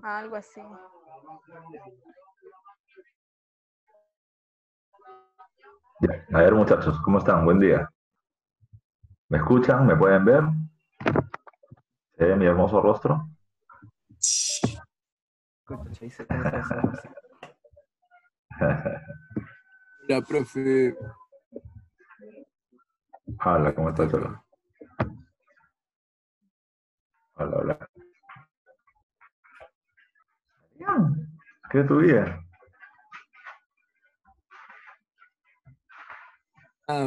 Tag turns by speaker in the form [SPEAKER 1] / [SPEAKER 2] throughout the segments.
[SPEAKER 1] algo así.
[SPEAKER 2] A ver, muchachos, ¿cómo están? Buen día. ¿Me escuchan? ¿Me pueden ver? ¿Se ve mi hermoso rostro?
[SPEAKER 3] Escucha, dice profesor.
[SPEAKER 4] Hola, profe.
[SPEAKER 2] Hola, ¿cómo estás, Cholo? Hola, hola. ¿Qué es tu vida?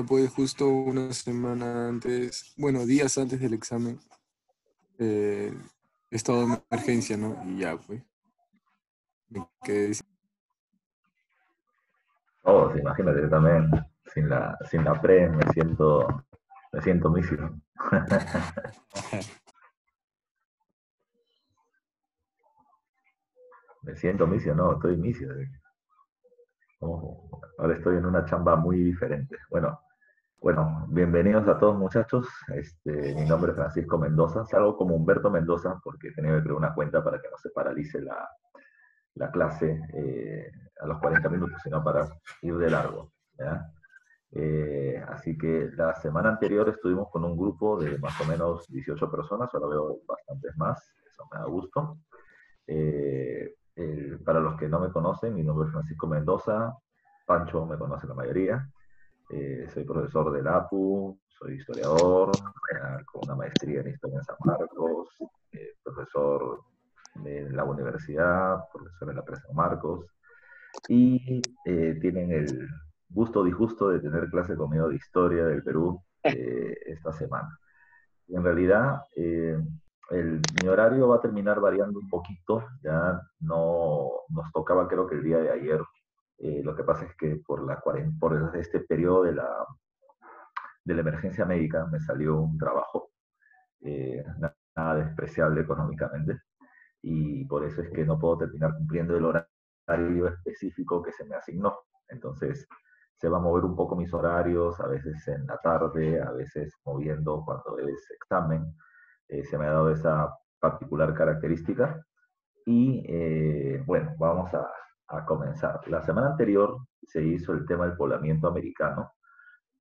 [SPEAKER 4] Pues justo una semana antes, bueno, días antes del examen, he estado en emergencia, ¿no? Y ya, pues, me quedé sin-
[SPEAKER 2] Oh, sí, imagínate, yo también sin la pre me siento mísero. Me siento misio, no, estoy misio. Oh, ahora estoy en una chamba muy diferente. Bueno, bienvenidos a todos muchachos. Mi nombre es Francisco Mendoza. Salgo como Humberto Mendoza porque he tenido que crear una cuenta para que no se paralice la clase a los 40 minutos, sino para ir de largo. ¿Ya? Así que la semana anterior estuvimos con un grupo de más o menos 18 personas, ahora veo bastantes más, eso me da gusto. Para los que no me conocen, mi nombre es Francisco Mendoza, Pancho me conoce la mayoría. Soy profesor del APU, soy historiador, con una maestría en historia en San Marcos, profesor en la universidad, profesor en la Presa San Marcos, y tienen el gusto disgusto de tener clase conmigo de historia del Perú esta semana. Y en realidad, mi horario va a terminar variando un poquito, ya no nos tocaba creo que el día de ayer. Lo que pasa es que por este periodo de la emergencia médica me salió un trabajo nada despreciable económicamente y por eso es que no puedo terminar cumpliendo el horario específico que se me asignó. Entonces se va a mover un poco mis horarios, a veces en la tarde, a veces moviendo cuando es examen. Se me ha dado esa particular característica y bueno, vamos a comenzar. La semana anterior se hizo el tema del poblamiento americano.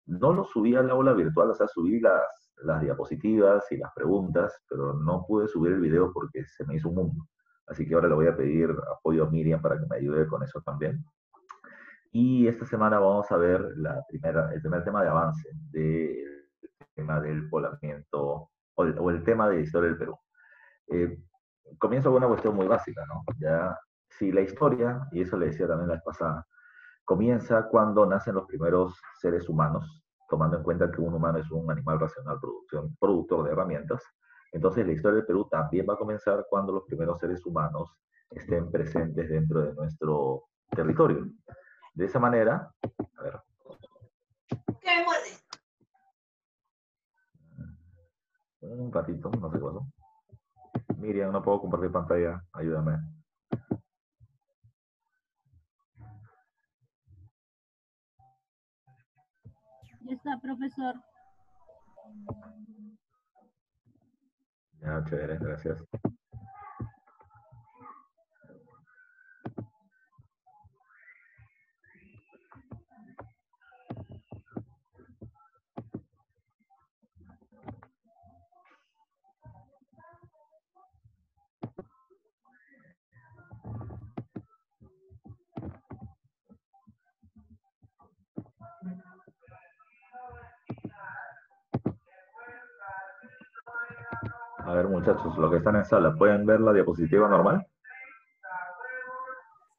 [SPEAKER 2] No lo subí al aula virtual, o sea, subí las diapositivas y las preguntas, pero no pude subir el video porque se me hizo un mundo. Así que ahora le voy a pedir apoyo a Miriam para que me ayude con eso también. Y esta semana vamos a ver el primer tema de avance del tema del poblamiento o el tema de historia del Perú. Eh, Comienzo con una cuestión muy básica, ¿no? Ya, si la historia, y eso le decía también la vez pasada, comienza cuando nacen los primeros seres humanos, tomando en cuenta que un humano es un animal racional productor de herramientas. Entonces la historia del Perú también va a comenzar cuando los primeros seres humanos estén presentes dentro de nuestro territorio. De esa manera, a ver. ¿Qué me muerde? Un ratito, no sé qué pasó. Miriam, no puedo compartir pantalla, ayúdame.
[SPEAKER 5] Ya está, profesor.
[SPEAKER 2] Ya, chévere, gracias. A ver, muchachos, los que están en sala, ¿pueden ver la diapositiva normal?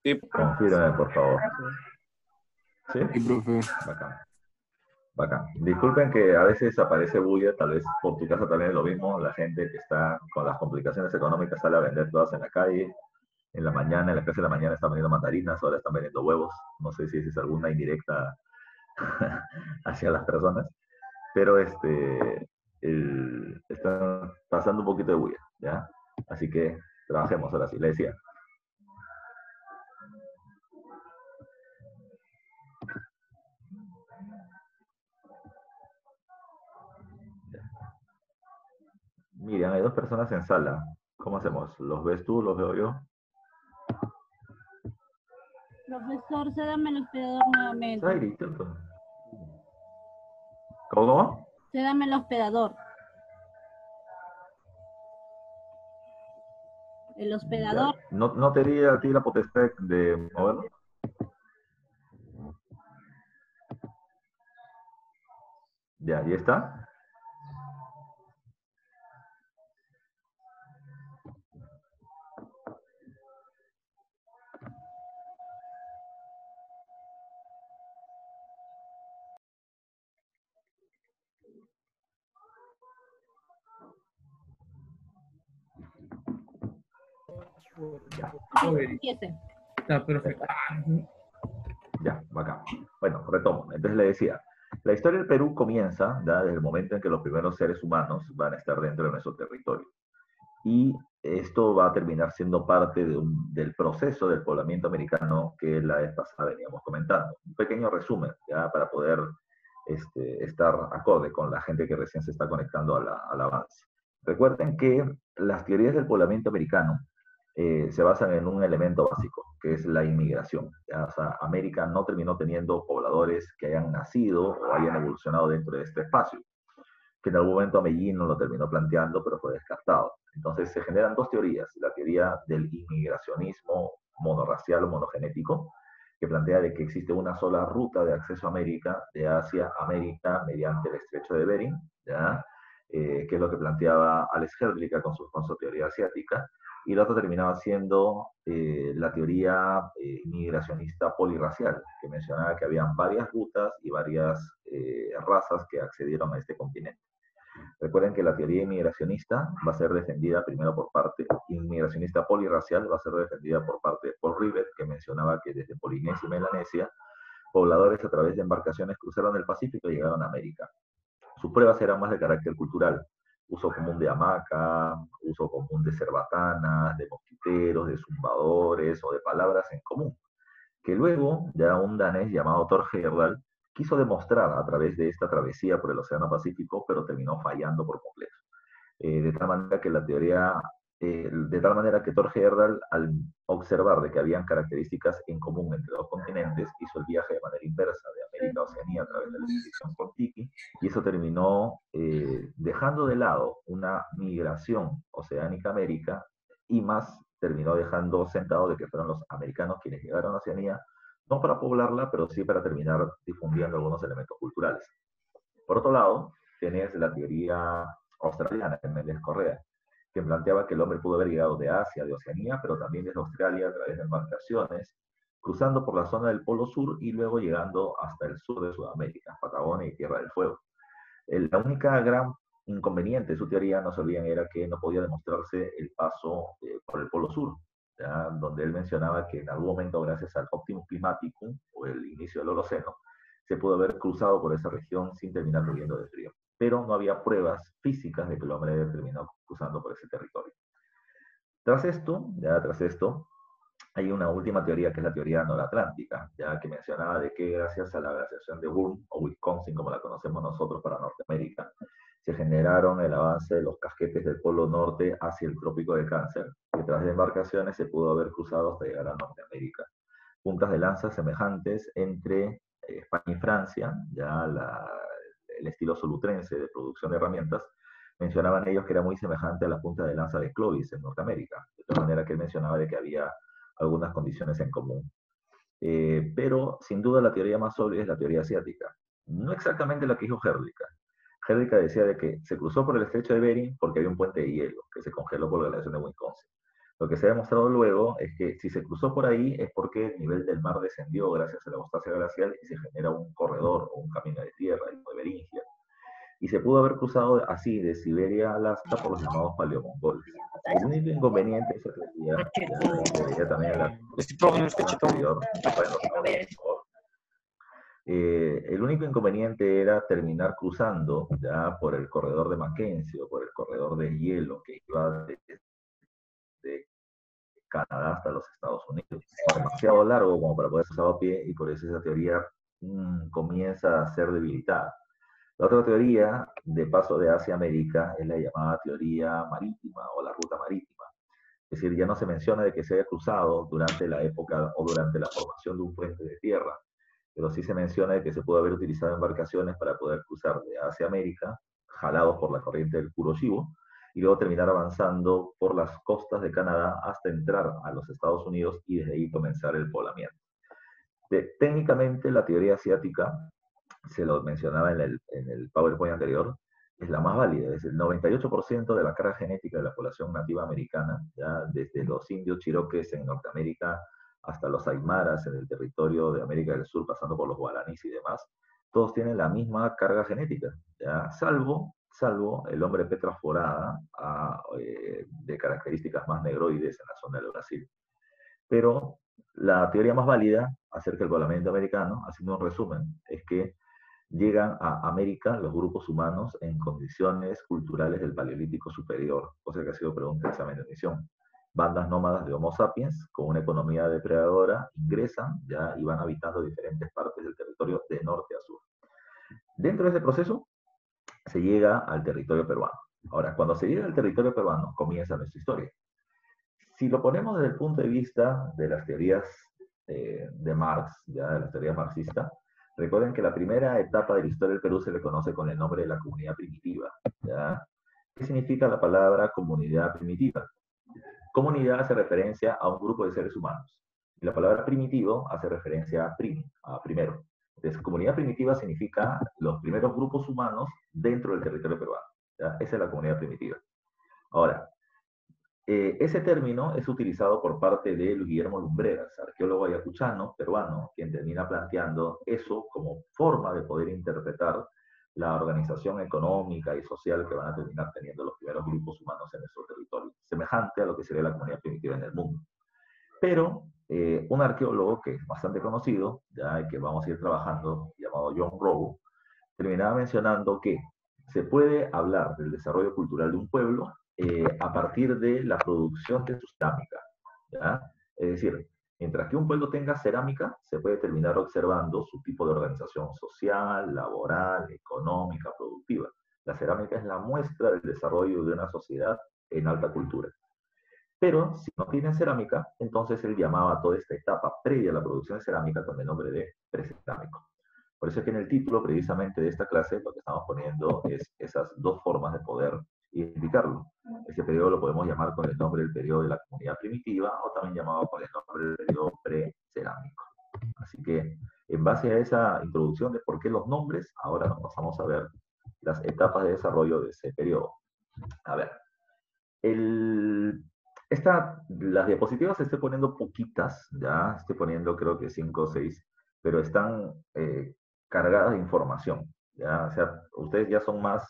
[SPEAKER 4] Sí,
[SPEAKER 2] Confírmenme, por favor. ¿Sí?
[SPEAKER 4] sí, profe.
[SPEAKER 2] Bacán. Bacán. Disculpen que a veces aparece bulla, tal vez por tu casa también es lo mismo, la gente que está con las complicaciones económicas sale a vender todas en la calle, en la mañana, en la clase de la mañana están vendiendo mandarinas, ahora están vendiendo huevos, no sé si esa es alguna indirecta hacia las personas, pero están pasando un poquito de bulla, ¿ya? Así que trabajemos ahora sí, le decía. Miriam, hay dos personas en sala. ¿Cómo hacemos? ¿Los ves tú? ¿Los veo yo?
[SPEAKER 5] Profesor, cédame el hospedador nuevamente.
[SPEAKER 2] Zairi, ¿cierto? ¿Cómo?
[SPEAKER 5] Cédame el hospedador. El hospedador.
[SPEAKER 2] Ya. ¿No te di a ti la potestad de moverlo? Ya, ¿y está? Ya.
[SPEAKER 5] Empiece.
[SPEAKER 1] Está perfecto.
[SPEAKER 2] Ya, bacán. Bueno, retomo. Entonces le decía, la historia del Perú comienza ¿ya? Desde el momento en que los primeros seres humanos van a estar dentro de nuestro territorio. Y esto va a terminar siendo parte del proceso del poblamiento americano que la vez pasada veníamos comentando. Un pequeño resumen, ya para poder estar acorde con la gente que recién se está conectando al avance. Recuerden que las teorías del poblamiento americano se basan en un elemento básico, que es la inmigración. ¿Ya? O sea, América no terminó teniendo pobladores que hayan nacido o hayan evolucionado dentro de este espacio, que en algún momento Mellino lo terminó planteando, pero fue descartado. Entonces se generan dos teorías, la teoría del inmigracionismo monorracial o monogenético, que plantea de que existe una sola ruta de acceso a América, de Asia a América, mediante el estrecho de Bering, ¿ya? Que es lo que planteaba Alex Herdlicka con su teoría asiática, y la otra terminaba siendo la teoría migracionista polirracial, que mencionaba que habían varias rutas y varias razas que accedieron a este continente. Recuerden que la teoría inmigracionista va a ser defendida primero por parte, inmigracionista polirracial va a ser defendida por parte de Paul Rivet, que mencionaba que desde Polinesia y Melanesia, pobladores a través de embarcaciones cruzaron el Pacífico y llegaron a América. Sus pruebas eran más de carácter cultural, uso común de hamaca, uso común de cerbatanas, de mosquiteros, de zumbadores o de palabras en común, que luego ya un danés llamado Thor Heyerdahl quiso demostrar a través de esta travesía por el Océano Pacífico, pero terminó fallando por completo. De tal manera que la teoría, de tal manera que Thor Heyerdahl, al observar de que habían características en común entre los continentes, hizo el viaje de manera inversa de América a Oceanía a través de la expedición Kon-Tiki, y eso terminó dejando de lado una migración oceánica a América, y más terminó dejando sentado de que fueron los americanos quienes llegaron a Oceanía, no para poblarla, pero sí para terminar difundiendo algunos elementos culturales. Por otro lado, tienes la teoría australiana de Méndez Correa, que planteaba que el hombre pudo haber llegado de Asia, de Oceanía, pero también desde Australia a través de embarcaciones, cruzando por la zona del Polo Sur y luego llegando hasta el sur de Sudamérica, Patagonia y Tierra del Fuego. La única gran inconveniente de su teoría, no se olviden, era que no podía demostrarse el paso por el Polo Sur, ¿ya? Donde él mencionaba que en algún momento, gracias al Optimum Climaticum, o el inicio del Holoceno, se pudo haber cruzado por esa región sin terminar muriendo de frío. Pero no había pruebas físicas de que el hombre haya terminado cruzando por ese territorio. Tras esto, hay una última teoría que es la teoría noratlántica, ya que mencionaba de que gracias a la glaciación de Burn, o Wisconsin como la conocemos nosotros para Norteamérica, se generaron el avance de los casquetes del Polo Norte hacia el Trópico de Cáncer, que tras de embarcaciones se pudo haber cruzado hasta llegar a Norteamérica. Puntas de lanza semejantes entre España y Francia, ya el estilo solutrense de producción de herramientas, mencionaban ellos que era muy semejante a la punta de lanza de Clovis en Norteamérica, de tal manera que él mencionaba de que había algunas condiciones en común. Pero sin duda la teoría más obvia es la teoría asiática. No exactamente la que dijo Herdlicka. Herdlicka decía de que se cruzó por el estrecho de Bering porque había un puente de hielo que se congeló por la glaciación de Wisconsin. Lo que se ha demostrado luego es que si se cruzó por ahí es porque el nivel del mar descendió gracias a la apostasia glacial y se genera un corredor o un camino de tierra, el de Beringia. Y se pudo haber cruzado así de Siberia a Alaska por los llamados paleomongoles. El único inconveniente de esa teoría, ya se veía también en la anterior, el único inconveniente era terminar cruzando ya por el corredor de Mackenzie o por el corredor de hielo que iba de Canadá hasta los Estados Unidos. Demasiado largo como para poder cruzar a pie y por eso esa teoría comienza a ser debilitada. La otra teoría de paso de Asia a América es la llamada teoría marítima o la ruta marítima, Es decir, ya no se menciona de que se haya cruzado durante la época o durante la formación de un puente de tierra, pero sí se menciona de que se pudo haber utilizado embarcaciones para poder cruzar de Asia a América, jalados por la corriente del Kuroshio, y luego terminar avanzando por las costas de Canadá hasta entrar a los Estados Unidos y desde ahí comenzar el poblamiento. Técnicamente, la teoría asiática, se lo mencionaba en el PowerPoint anterior, es la más válida. Es el 98% de la carga genética de la población nativa americana, ya desde los indios chiroques en Norteamérica hasta los aymaras en el territorio de América del Sur, pasando por los guaraníes y demás, todos tienen la misma carga genética, ¿ya? Salvo el hombre Petra forada, de características más negroides en la zona del Brasil. Pero la teoría más válida acerca del poblamiento americano, haciendo un resumen, es que llegan a América los grupos humanos en condiciones culturales del Paleolítico superior, cosa que ha sido pregunta de examen de admisión. Bandas nómadas de Homo sapiens, con una economía depredadora, ingresan ya y van habitando diferentes partes del territorio de norte a sur. Dentro de ese proceso, se llega al territorio peruano. Ahora, cuando se llega al territorio peruano, comienza nuestra historia. Si lo ponemos desde el punto de vista de las teorías de Marx, ya de la teoría marxista, recuerden que la primera etapa de la historia del Perú se le conoce con el nombre de la comunidad primitiva, ¿ya? ¿Qué significa la palabra comunidad primitiva? Comunidad hace referencia a un grupo de seres humanos. Y la palabra primitivo hace referencia a primero. Entonces, comunidad primitiva significa los primeros grupos humanos dentro del territorio peruano, ¿ya? Esa es la comunidad primitiva. Ahora, ese término es utilizado por parte de Guillermo Lumbreras, arqueólogo ayacuchano, peruano, quien termina planteando eso como forma de poder interpretar la organización económica y social que van a terminar teniendo los primeros grupos humanos en nuestro territorio, semejante a lo que sería la comunidad primitiva en el mundo. Pero un arqueólogo que es bastante conocido, ya que vamos a ir trabajando, llamado John Rowe, terminaba mencionando que se puede hablar del desarrollo cultural de un pueblo a partir de la producción de su cerámica, ¿ya? Es decir, mientras que un pueblo tenga cerámica, se puede terminar observando su tipo de organización social, laboral, económica, productiva. La cerámica es la muestra del desarrollo de una sociedad en alta cultura. Pero si no tienen cerámica, entonces él llamaba a toda esta etapa previa a la producción de cerámica con el nombre de precerámico. Por eso es que en el título precisamente de esta clase lo que estamos poniendo es esas dos formas de poder identificarlo. Ese periodo lo podemos llamar con el nombre del periodo de la comunidad primitiva o también llamado con el nombre del periodo precerámico. Así que en base a esa introducción de por qué los nombres, ahora nos pasamos a ver las etapas de desarrollo de ese periodo. A ver, las diapositivas estoy poniendo poquitas, ya estoy poniendo creo que 5 o 6, pero están cargadas de información, ¿ya? O sea, ustedes ya son más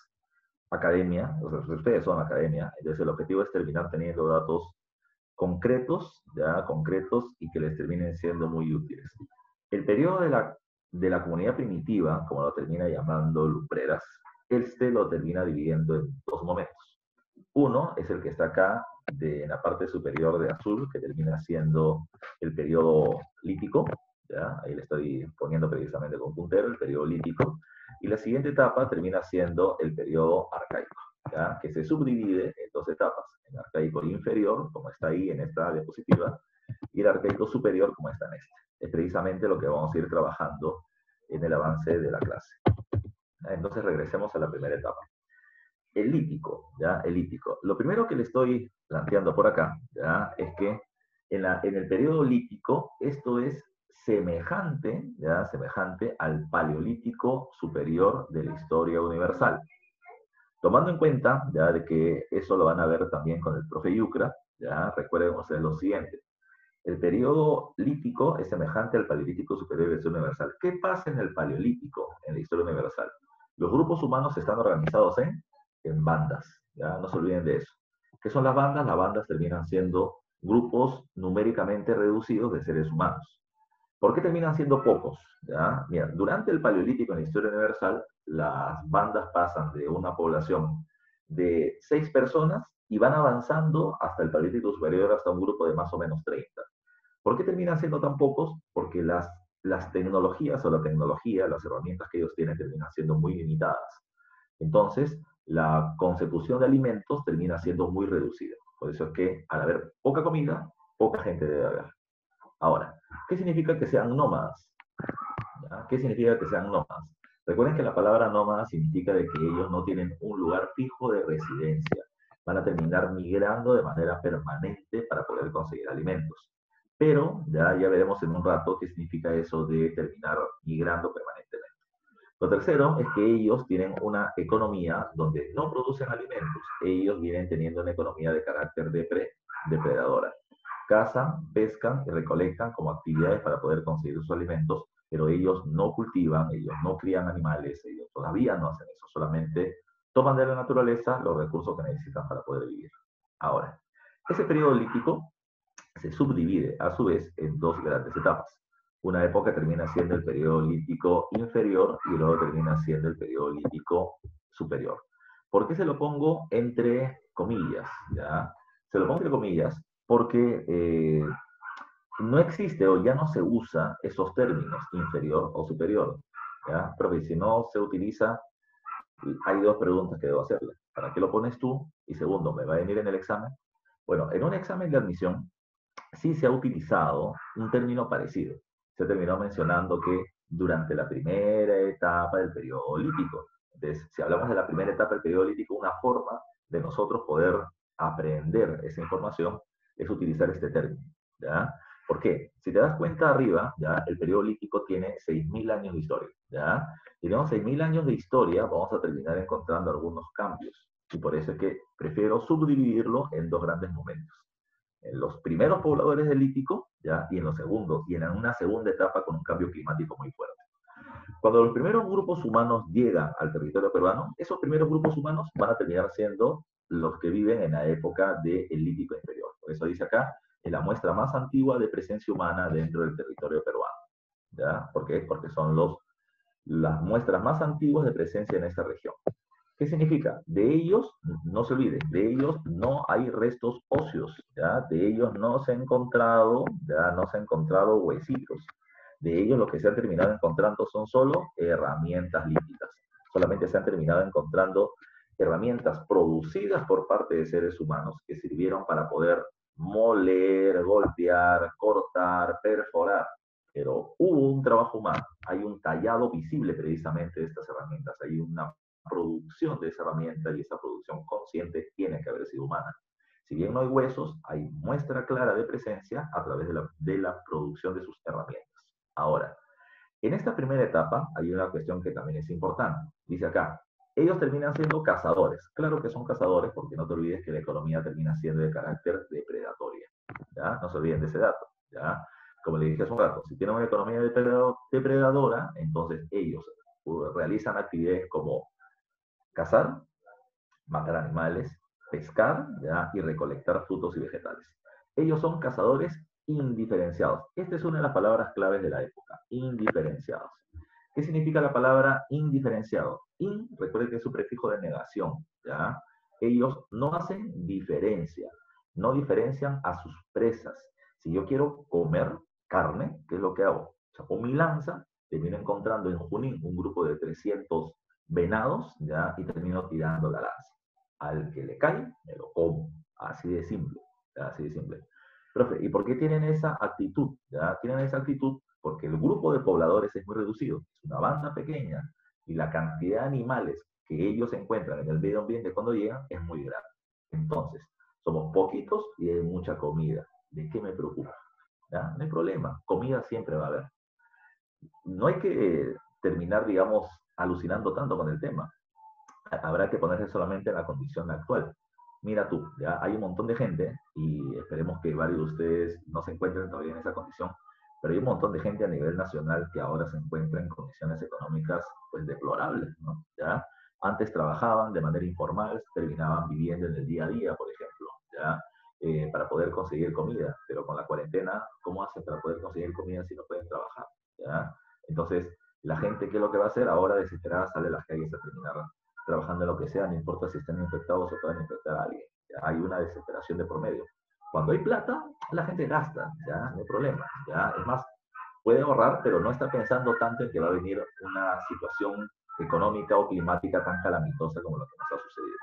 [SPEAKER 2] academia, o sea, ustedes son academia, entonces el objetivo es terminar teniendo datos concretos, ya concretos, y que les terminen siendo muy útiles. El periodo de la comunidad primitiva, como lo termina llamando Lumbreras, lo termina dividiendo en dos momentos. Uno es el que está acá, en la parte superior de azul, que termina siendo el periodo lítico, ¿ya? Ahí le estoy poniendo precisamente con puntero, el periodo lítico. Y la siguiente etapa termina siendo el periodo arcaico, ¿ya? Que se subdivide en dos etapas, el arcaico inferior, como está ahí en esta diapositiva, y el arcaico superior, como está en esta. Es precisamente lo que vamos a ir trabajando en el avance de la clase. Entonces regresemos a la primera etapa. El lítico, ¿ya? El lítico. Lo primero que le estoy planteando por acá, ¿ya? Es que en el periodo lítico esto es semejante, ¿ya? Semejante al paleolítico superior de la historia universal. Tomando en cuenta, ¿ya? De que eso lo van a ver también con el profe Yucra, ¿ya? Recuerden ustedes lo siguiente. El periodo lítico es semejante al paleolítico superior de la historia universal. ¿Qué pasa en el paleolítico, en la historia universal? Los grupos humanos están organizados en bandas, ¿ya? No se olviden de eso. ¿Qué son las bandas? Las bandas terminan siendo grupos numéricamente reducidos de seres humanos. ¿Por qué terminan siendo pocos? ¿Ya? Mira, durante el Paleolítico en la historia universal, las bandas pasan de una población de 6 personas y van avanzando hasta el Paleolítico superior, hasta un grupo de más o menos 30. ¿Por qué terminan siendo tan pocos? Porque las tecnologías o la tecnología, las herramientas que ellos tienen terminan siendo muy limitadas. Entonces, la consecución de alimentos termina siendo muy reducida. Por eso es que al haber poca comida, poca gente debe haber. Ahora, ¿qué significa que sean nómadas? ¿Ya? ¿Qué significa que sean nómadas? Recuerden que la palabra nómada significa de que ellos no tienen un lugar fijo de residencia. Van a terminar migrando de manera permanente para poder conseguir alimentos. Pero ya veremos en un rato qué significa eso de terminar migrando permanentemente. Lo tercero es que ellos tienen una economía donde no producen alimentos. Ellos vienen teniendo una economía de carácter depredadora. Cazan, pescan y recolectan como actividades para poder conseguir sus alimentos, pero ellos no cultivan, ellos no crían animales, ellos todavía no hacen eso, solamente toman de la naturaleza los recursos que necesitan para poder vivir. Ahora, ese periodo lítico se subdivide a su vez en dos grandes etapas. Una época termina siendo el periodo lítico inferior y luego termina siendo el periodo lítico superior. ¿Por qué se lo pongo entre comillas? ¿Ya? Se lo pongo entre comillas porque no existe o ya no se usa esos términos, inferior o superior. ¿Ya? Pero si no se utiliza, hay dos preguntas que debo hacerle. ¿Para qué lo pones tú? Y segundo, ¿me va a venir en el examen? Bueno, en un examen de admisión sí se ha utilizado un término parecido. Se terminó mencionando que durante la primera etapa del periodo lítico, entonces, si hablamos de la primera etapa del periodo lítico, una forma de nosotros poder aprender esa información es utilizar este término, ¿ya? ¿Por qué? Si te das cuenta arriba, ¿ya? El periodo lítico tiene 6.000 años de historia, ¿ya? Si tenemos 6.000 años de historia, vamos a terminar encontrando algunos cambios. Y por eso es que prefiero subdividirlo en dos grandes momentos. En los primeros pobladores del lítico, ¿ya? Y en los segundos, y en una segunda etapa con un cambio climático muy fuerte. Cuando los primeros grupos humanos llegan al territorio peruano, esos primeros grupos humanos van a terminar siendo los que viven en la época del lítico inferior. Por eso dice acá, es la muestra más antigua de presencia humana dentro del territorio peruano. ¿Ya? ¿Por qué? Porque son las muestras más antiguas de presencia en esta región. ¿Qué significa? De ellos, no se olvide, de ellos no hay restos óseos, ¿ya? De ellos no se han encontrado, ya no se han encontrado huesitos. De ellos lo que se han terminado encontrando son solo herramientas líticas. Solamente se han terminado encontrando herramientas producidas por parte de seres humanos que sirvieron para poder moler, golpear, cortar, perforar. Pero hubo un trabajo humano, hay un tallado visible precisamente de estas herramientas, hay una producción de esa herramienta y esa producción consciente tiene que haber sido humana. Si bien no hay huesos, hay muestra clara de presencia a través de la producción de sus herramientas. Ahora, en esta primera etapa hay una cuestión que también es importante. Dice acá, ellos terminan siendo cazadores. Claro que son cazadores porque no te olvides que la economía termina siendo de carácter depredatoria. ¿Ya? No se olviden de ese dato. ¿Ya? Como le dije hace un rato, si tienen una economía depredadora, entonces ellos realizan actividades como cazar, matar animales, pescar, ¿ya? Y recolectar frutos y vegetales. Ellos son cazadores indiferenciados. Esta es una de las palabras claves de la época, indiferenciados. ¿Qué significa la palabra indiferenciado? Recuerden que es su prefijo de negación, ¿ya? Ellos no hacen diferencia, no diferencian a sus presas. Si yo quiero comer carne, ¿qué es lo que hago? Saco mi lanza, termino encontrando en Junín un grupo de 300 venados, ¿ya? Y termino tirando la lanza. Al que le cae, me lo como. Así de simple, ¿ya? Así de simple. Profe, ¿y por qué tienen esa actitud? ¿Ya? Tienen esa actitud porque el grupo de pobladores es muy reducido, es una banda pequeña, y la cantidad de animales que ellos encuentran en el medio ambiente cuando llegan es muy grande. Entonces, somos poquitos y hay mucha comida. ¿De qué me preocupa? ¿Ya? No hay problema, comida siempre va a haber. No hay que terminar, digamos, alucinando tanto con el tema. Habrá que ponerse solamente en la condición actual. Mira tú, ya hay un montón de gente, y esperemos que varios de ustedes no se encuentren todavía en esa condición, pero hay un montón de gente a nivel nacional que ahora se encuentra en condiciones económicas pues deplorables, ¿no? ¿Ya? Antes trabajaban de manera informal, terminaban viviendo en el día a día, por ejemplo, ¿ya? Para poder conseguir comida, pero con la cuarentena, ¿cómo hacen para poder conseguir comida si no pueden trabajar? ¿Ya? Entonces, la gente, ¿qué es lo que va a hacer? Ahora desesperada sale a las calles a terminar trabajando en lo que sea, no importa si están infectados o pueden infectar a alguien. ¿Ya? Hay una desesperación de por medio. Cuando hay plata, la gente gasta, ¿ya? No hay problema, ¿ya? Es más, puede ahorrar, pero no está pensando tanto en que va a venir una situación económica o climática tan calamitosa como lo que nos ha sucedido.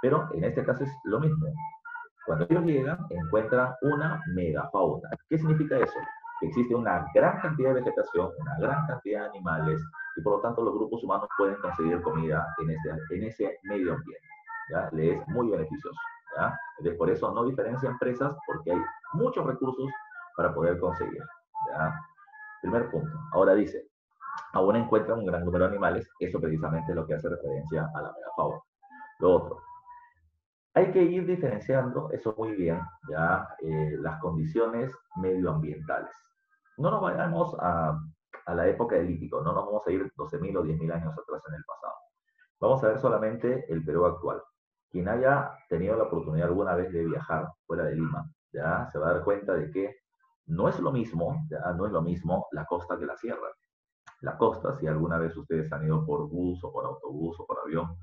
[SPEAKER 2] Pero en este caso es lo mismo. Cuando ellos llegan, encuentran una megafauna. ¿Qué significa eso? Que existe una gran cantidad de vegetación, una gran cantidad de animales, y por lo tanto los grupos humanos pueden conseguir comida en ese medio ambiente. ¿Ya? Le es muy beneficioso. ¿Ya? Entonces, por eso no diferencia empresas, porque hay muchos recursos para poder conseguir. ¿Ya? Primer punto. Ahora dice, aún encuentran un gran número de animales, eso precisamente es lo que hace referencia a la megafauna. Lo otro, hay que ir diferenciando, eso muy bien, ya las condiciones medioambientales. No nos vayamos a la época del Lítico, no nos vamos a ir 12.000 o 10.000 años atrás en el pasado. Vamos a ver solamente el Perú actual. Quien haya tenido la oportunidad alguna vez de viajar fuera de Lima, ya se va a dar cuenta de que no es lo mismo, ya no es lo mismo la costa que la sierra. La costa, si alguna vez ustedes han ido por bus o por autobús o por avión,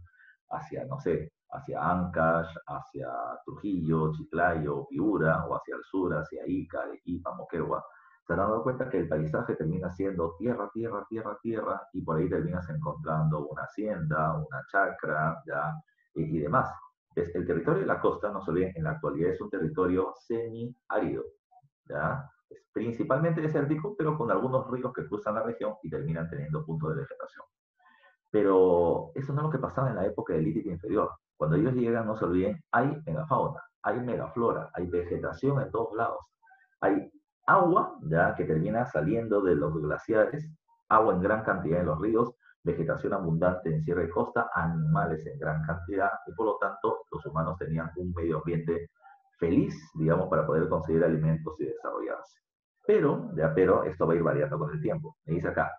[SPEAKER 2] hacia, no sé, hacia Ancash, hacia Trujillo, Chiclayo, Piura, o hacia el sur, hacia Ica, Arequipa, Moquegua, se han dado cuenta que el paisaje termina siendo tierra, tierra, tierra, tierra, y por ahí terminas encontrando una hacienda, una chacra, ¿ya? Y demás. El territorio de la costa, no se olviden, en la actualidad es un territorio semi-árido, ¿ya? Es principalmente desértico, pero con algunos ríos que cruzan la región y terminan teniendo puntos de vegetación. Pero eso no es lo que pasaba en la época del Lítico inferior. Cuando ellos llegan, no se olviden, hay megafauna, hay megaflora, hay vegetación en todos lados. Hay agua, ya que termina saliendo de los glaciares, agua en gran cantidad en los ríos, vegetación abundante en sierra y costa, animales en gran cantidad, y por lo tanto los humanos tenían un medio ambiente feliz, digamos, para poder conseguir alimentos y desarrollarse. Pero esto va a ir variando con el tiempo. Me dice acá,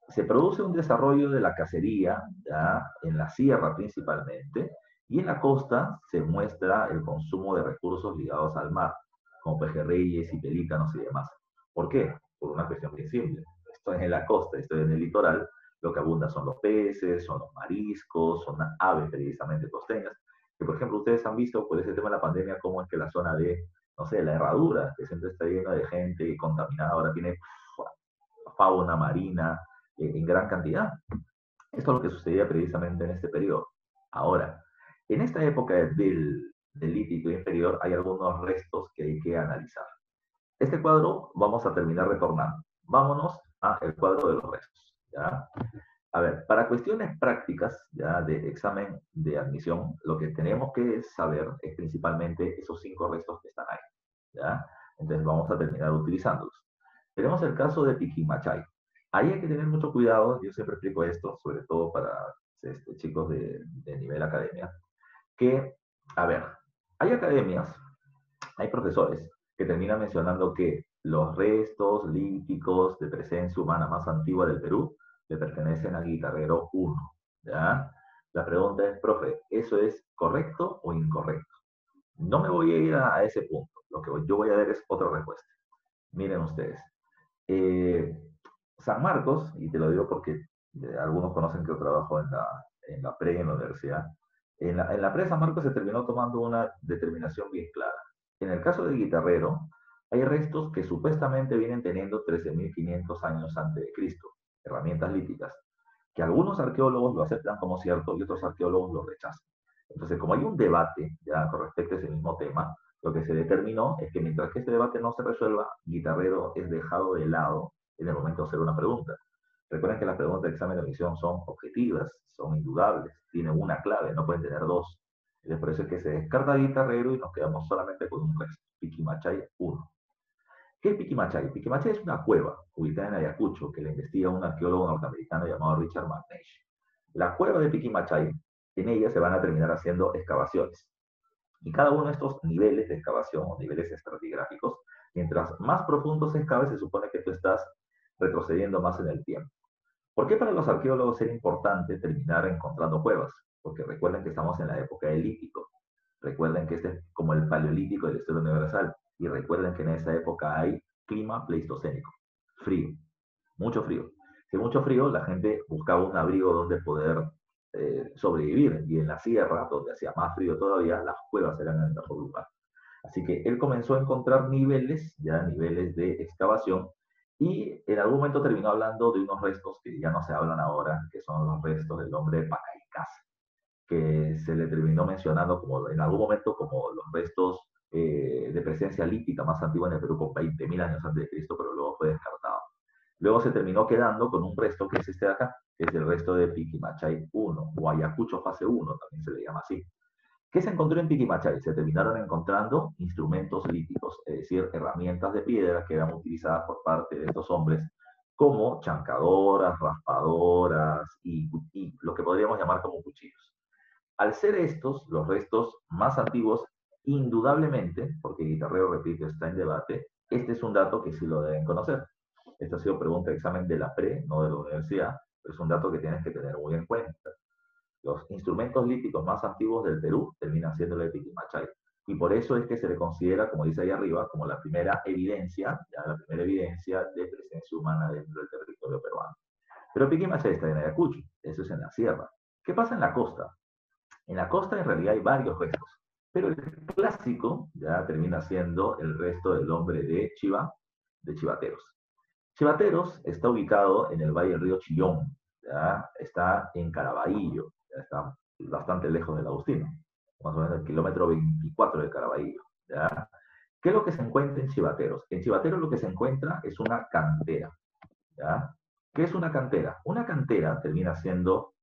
[SPEAKER 2] se produce un desarrollo de la cacería, ¿ya? En la sierra principalmente, y en la costa se muestra el consumo de recursos ligados al mar, como pejerreyes y pelícanos y demás. ¿Por qué? Por una cuestión bien simple. Estoy en la costa, estoy en el litoral, lo que abunda son los peces, son los mariscos, son aves precisamente costeñas, que por ejemplo ustedes han visto por ese tema de la pandemia cómo es que la zona de, no sé, la Herradura, que siempre está llena de gente contaminada, ahora tiene fauna marina, en gran cantidad. Esto es lo que sucedía precisamente en este periodo. Ahora, en esta época del Lítico inferior hay algunos restos que hay que analizar. Este cuadro vamos a terminar retornando. Vámonos al cuadro de los restos. ¿Ya? A ver, para cuestiones prácticas ya de examen de admisión, lo que tenemos que saber es principalmente esos 5 restos que están ahí. ¿Ya? Entonces vamos a terminar utilizándolos. Tenemos el caso de Piquimachay. Ahí hay que tener mucho cuidado, yo siempre explico esto, sobre todo para chicos de nivel academia, que, a ver, hay academias, hay profesores que terminan mencionando que los restos líticos de presencia humana más antigua del Perú le pertenecen al guitarrero 1, ¿ya? La pregunta es, profe, ¿eso es correcto o incorrecto? No me voy a ir a ese punto, lo que yo voy a dar es otra respuesta. Miren ustedes, San Marcos, y te lo digo porque algunos conocen que yo trabajo en la pre y en la universidad, en la pre de San Marcos se terminó tomando una determinación bien clara. En el caso del guitarrero, hay restos que supuestamente vienen teniendo 13.500 años antes de Cristo, herramientas líticas, que algunos arqueólogos lo aceptan como cierto y otros arqueólogos lo rechazan. Entonces, como hay un debate ya con respecto a ese mismo tema, lo que se determinó es que mientras que este debate no se resuelva, guitarrero es dejado de lado en el momento de hacer una pregunta. Recuerden que las preguntas de examen de admisión son objetivas, son indudables, tienen una clave, no pueden tener dos. Y por eso es que se descarta guitarrero y nos quedamos solamente con un resto, Piquimachay 1. ¿Qué es Piquimachay? Piquimachay es una cueva ubicada en Ayacucho que la investiga un arqueólogo norteamericano llamado Richard McNeish. La cueva de Piquimachay, en ella se van a terminar haciendo excavaciones. Y cada uno de estos niveles de excavación o niveles estratigráficos, mientras más profundo se excave, se supone que tú estás retrocediendo más en el tiempo. ¿Por qué para los arqueólogos era importante terminar encontrando cuevas? Porque recuerden que estamos en la época del Lítico. Recuerden que este es como el paleolítico de la historia universal. Y recuerden que en esa época hay clima pleistocénico. Frío. Mucho frío. Si hay mucho frío, la gente buscaba un abrigo donde poder sobrevivir. Y en la sierra, donde hacía más frío todavía, las cuevas eran el mejor lugar. Así que él comenzó a encontrar niveles, ya niveles de excavación, y en algún momento terminó hablando de unos restos que ya no se hablan ahora, que son los restos del hombre de Pacaicasa, que se le terminó mencionando como, en algún momento como los restos de presencia lítica más antigua en el Perú con 20.000 años antes de Cristo, pero luego fue descartado. Luego se terminó quedando con un resto que es este de acá, que es el resto de Piquimachay 1, o Ayacucho fase 1, también se le llama así. ¿Qué se encontró en Piquimachay? Se terminaron encontrando instrumentos líticos, es decir, herramientas de piedra que eran utilizadas por parte de estos hombres como chancadoras, raspadoras y lo que podríamos llamar como cuchillos. Al ser estos los restos más antiguos, indudablemente, porque Guitarrero, repito, está en debate, este es un dato que sí lo deben conocer. Esta ha sido pregunta de examen de la PRE, no de la universidad, pero es un dato que tienes que tener muy en cuenta. Los instrumentos líticos más antiguos del Perú terminan siendo el de Piquimachay. Y por eso es que se le considera, como dice ahí arriba, como la primera evidencia, la primera evidencia de presencia humana dentro del territorio peruano. Pero Piquimachay está en Ayacucho, eso es en la sierra. ¿Qué pasa en la costa? En la costa en realidad hay varios restos, pero el clásico ya termina siendo el resto del hombre de Chivateros. Chivateros está ubicado en el valle del río Chillón, ¿ya? Está en Caraballo, ya está bastante lejos del Agustino, más o menos el kilómetro 24 de Caraballo, ¿ya? ¿Qué es lo que se encuentra en Chivateros? En Chivateros lo que se encuentra es una cantera, ¿ya? ¿Qué es una cantera? Una cantera termina siendo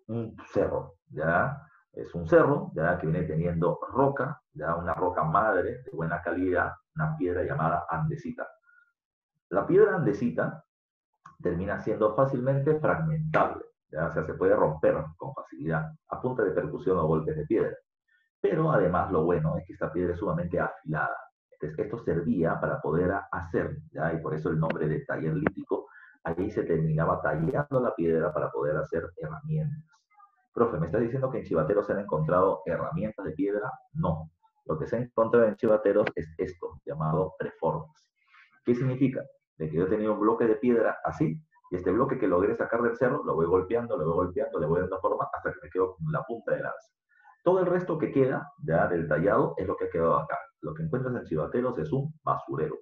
[SPEAKER 2] un cerro, ¿ya? Es un cerro, ¿ya? Que viene teniendo roca, ¿ya? Una roca madre de buena calidad, una piedra llamada andesita. La piedra andesita termina siendo fácilmente fragmentable, ¿ya? O sea, se puede romper con facilidad a punta de percusión o golpes de piedra. Pero además lo bueno es que esta piedra es sumamente afilada. Entonces, esto servía para poder hacer, ¿ya? Y por eso el nombre de taller lítico, ahí se terminaba tallando la piedra para poder hacer herramientas. Profe, ¿me estás diciendo que en Chivateros se han encontrado herramientas de piedra? No. Lo que se ha encontrado en Chivateros es esto, llamado preformas. ¿Qué significa? De que yo he tenido un bloque de piedra así, y este bloque que logré sacar del cerro, lo voy golpeando, le voy dando forma hasta que me quedo con la punta de lanza. Todo el resto que queda, ya, del tallado, es lo que ha quedado acá. Lo que encuentras en Chivateros es un basurero,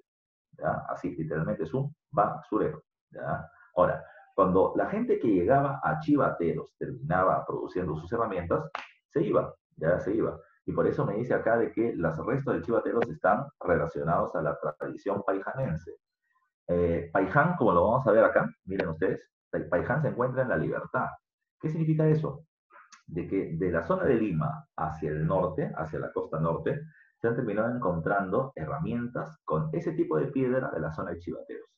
[SPEAKER 2] ¿ya? Así, literalmente es un basurero, ¿ya? Ahora, cuando la gente que llegaba a Chivateros terminaba produciendo sus herramientas, se iba, ya se iba. Y por eso me dice acá de que los restos de Chivateros están relacionados a la tradición paijanense. Paiján, como lo vamos a ver acá, miren ustedes, Paiján se encuentra en La Libertad. ¿Qué significa eso? De que de la zona de Lima hacia el norte, hacia la costa norte, se han terminado encontrando herramientas con ese tipo de piedra de la zona de Chivateros.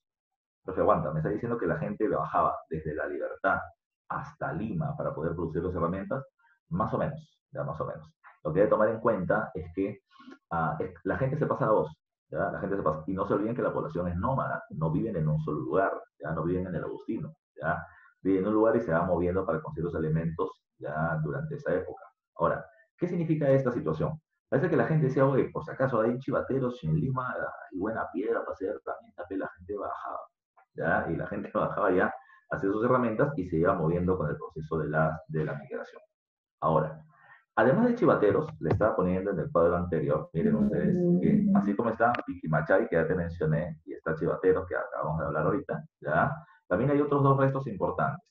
[SPEAKER 2] Entonces, aguanta, me está diciendo que la gente bajaba desde La Libertad hasta Lima para poder producir las herramientas, más o menos, ya más o menos. Lo que hay que tomar en cuenta es que la gente se pasa a dos, ¿ya? La gente se pasa, y no se olviden que la población es nómada, no viven en un solo lugar, ya no viven en el Agustino, ya viven en un lugar y se van moviendo para conseguir los elementos ya durante esa época. Ahora, ¿qué significa esta situación? Parece que la gente decía, oye, por si acaso hay chivateros en Lima, hay buena piedra para hacer herramientas, pero la gente bajaba, ¿ya? Y la gente bajaba ya a hacer sus herramientas y se iba moviendo con el proceso de la migración. Ahora, además de chivateros, le estaba poniendo en el cuadro anterior, miren ustedes, que así como está Piquimachay, que ya te mencioné, y está chivateros, que acabamos de hablar ahorita, ¿ya? También hay otros dos restos importantes.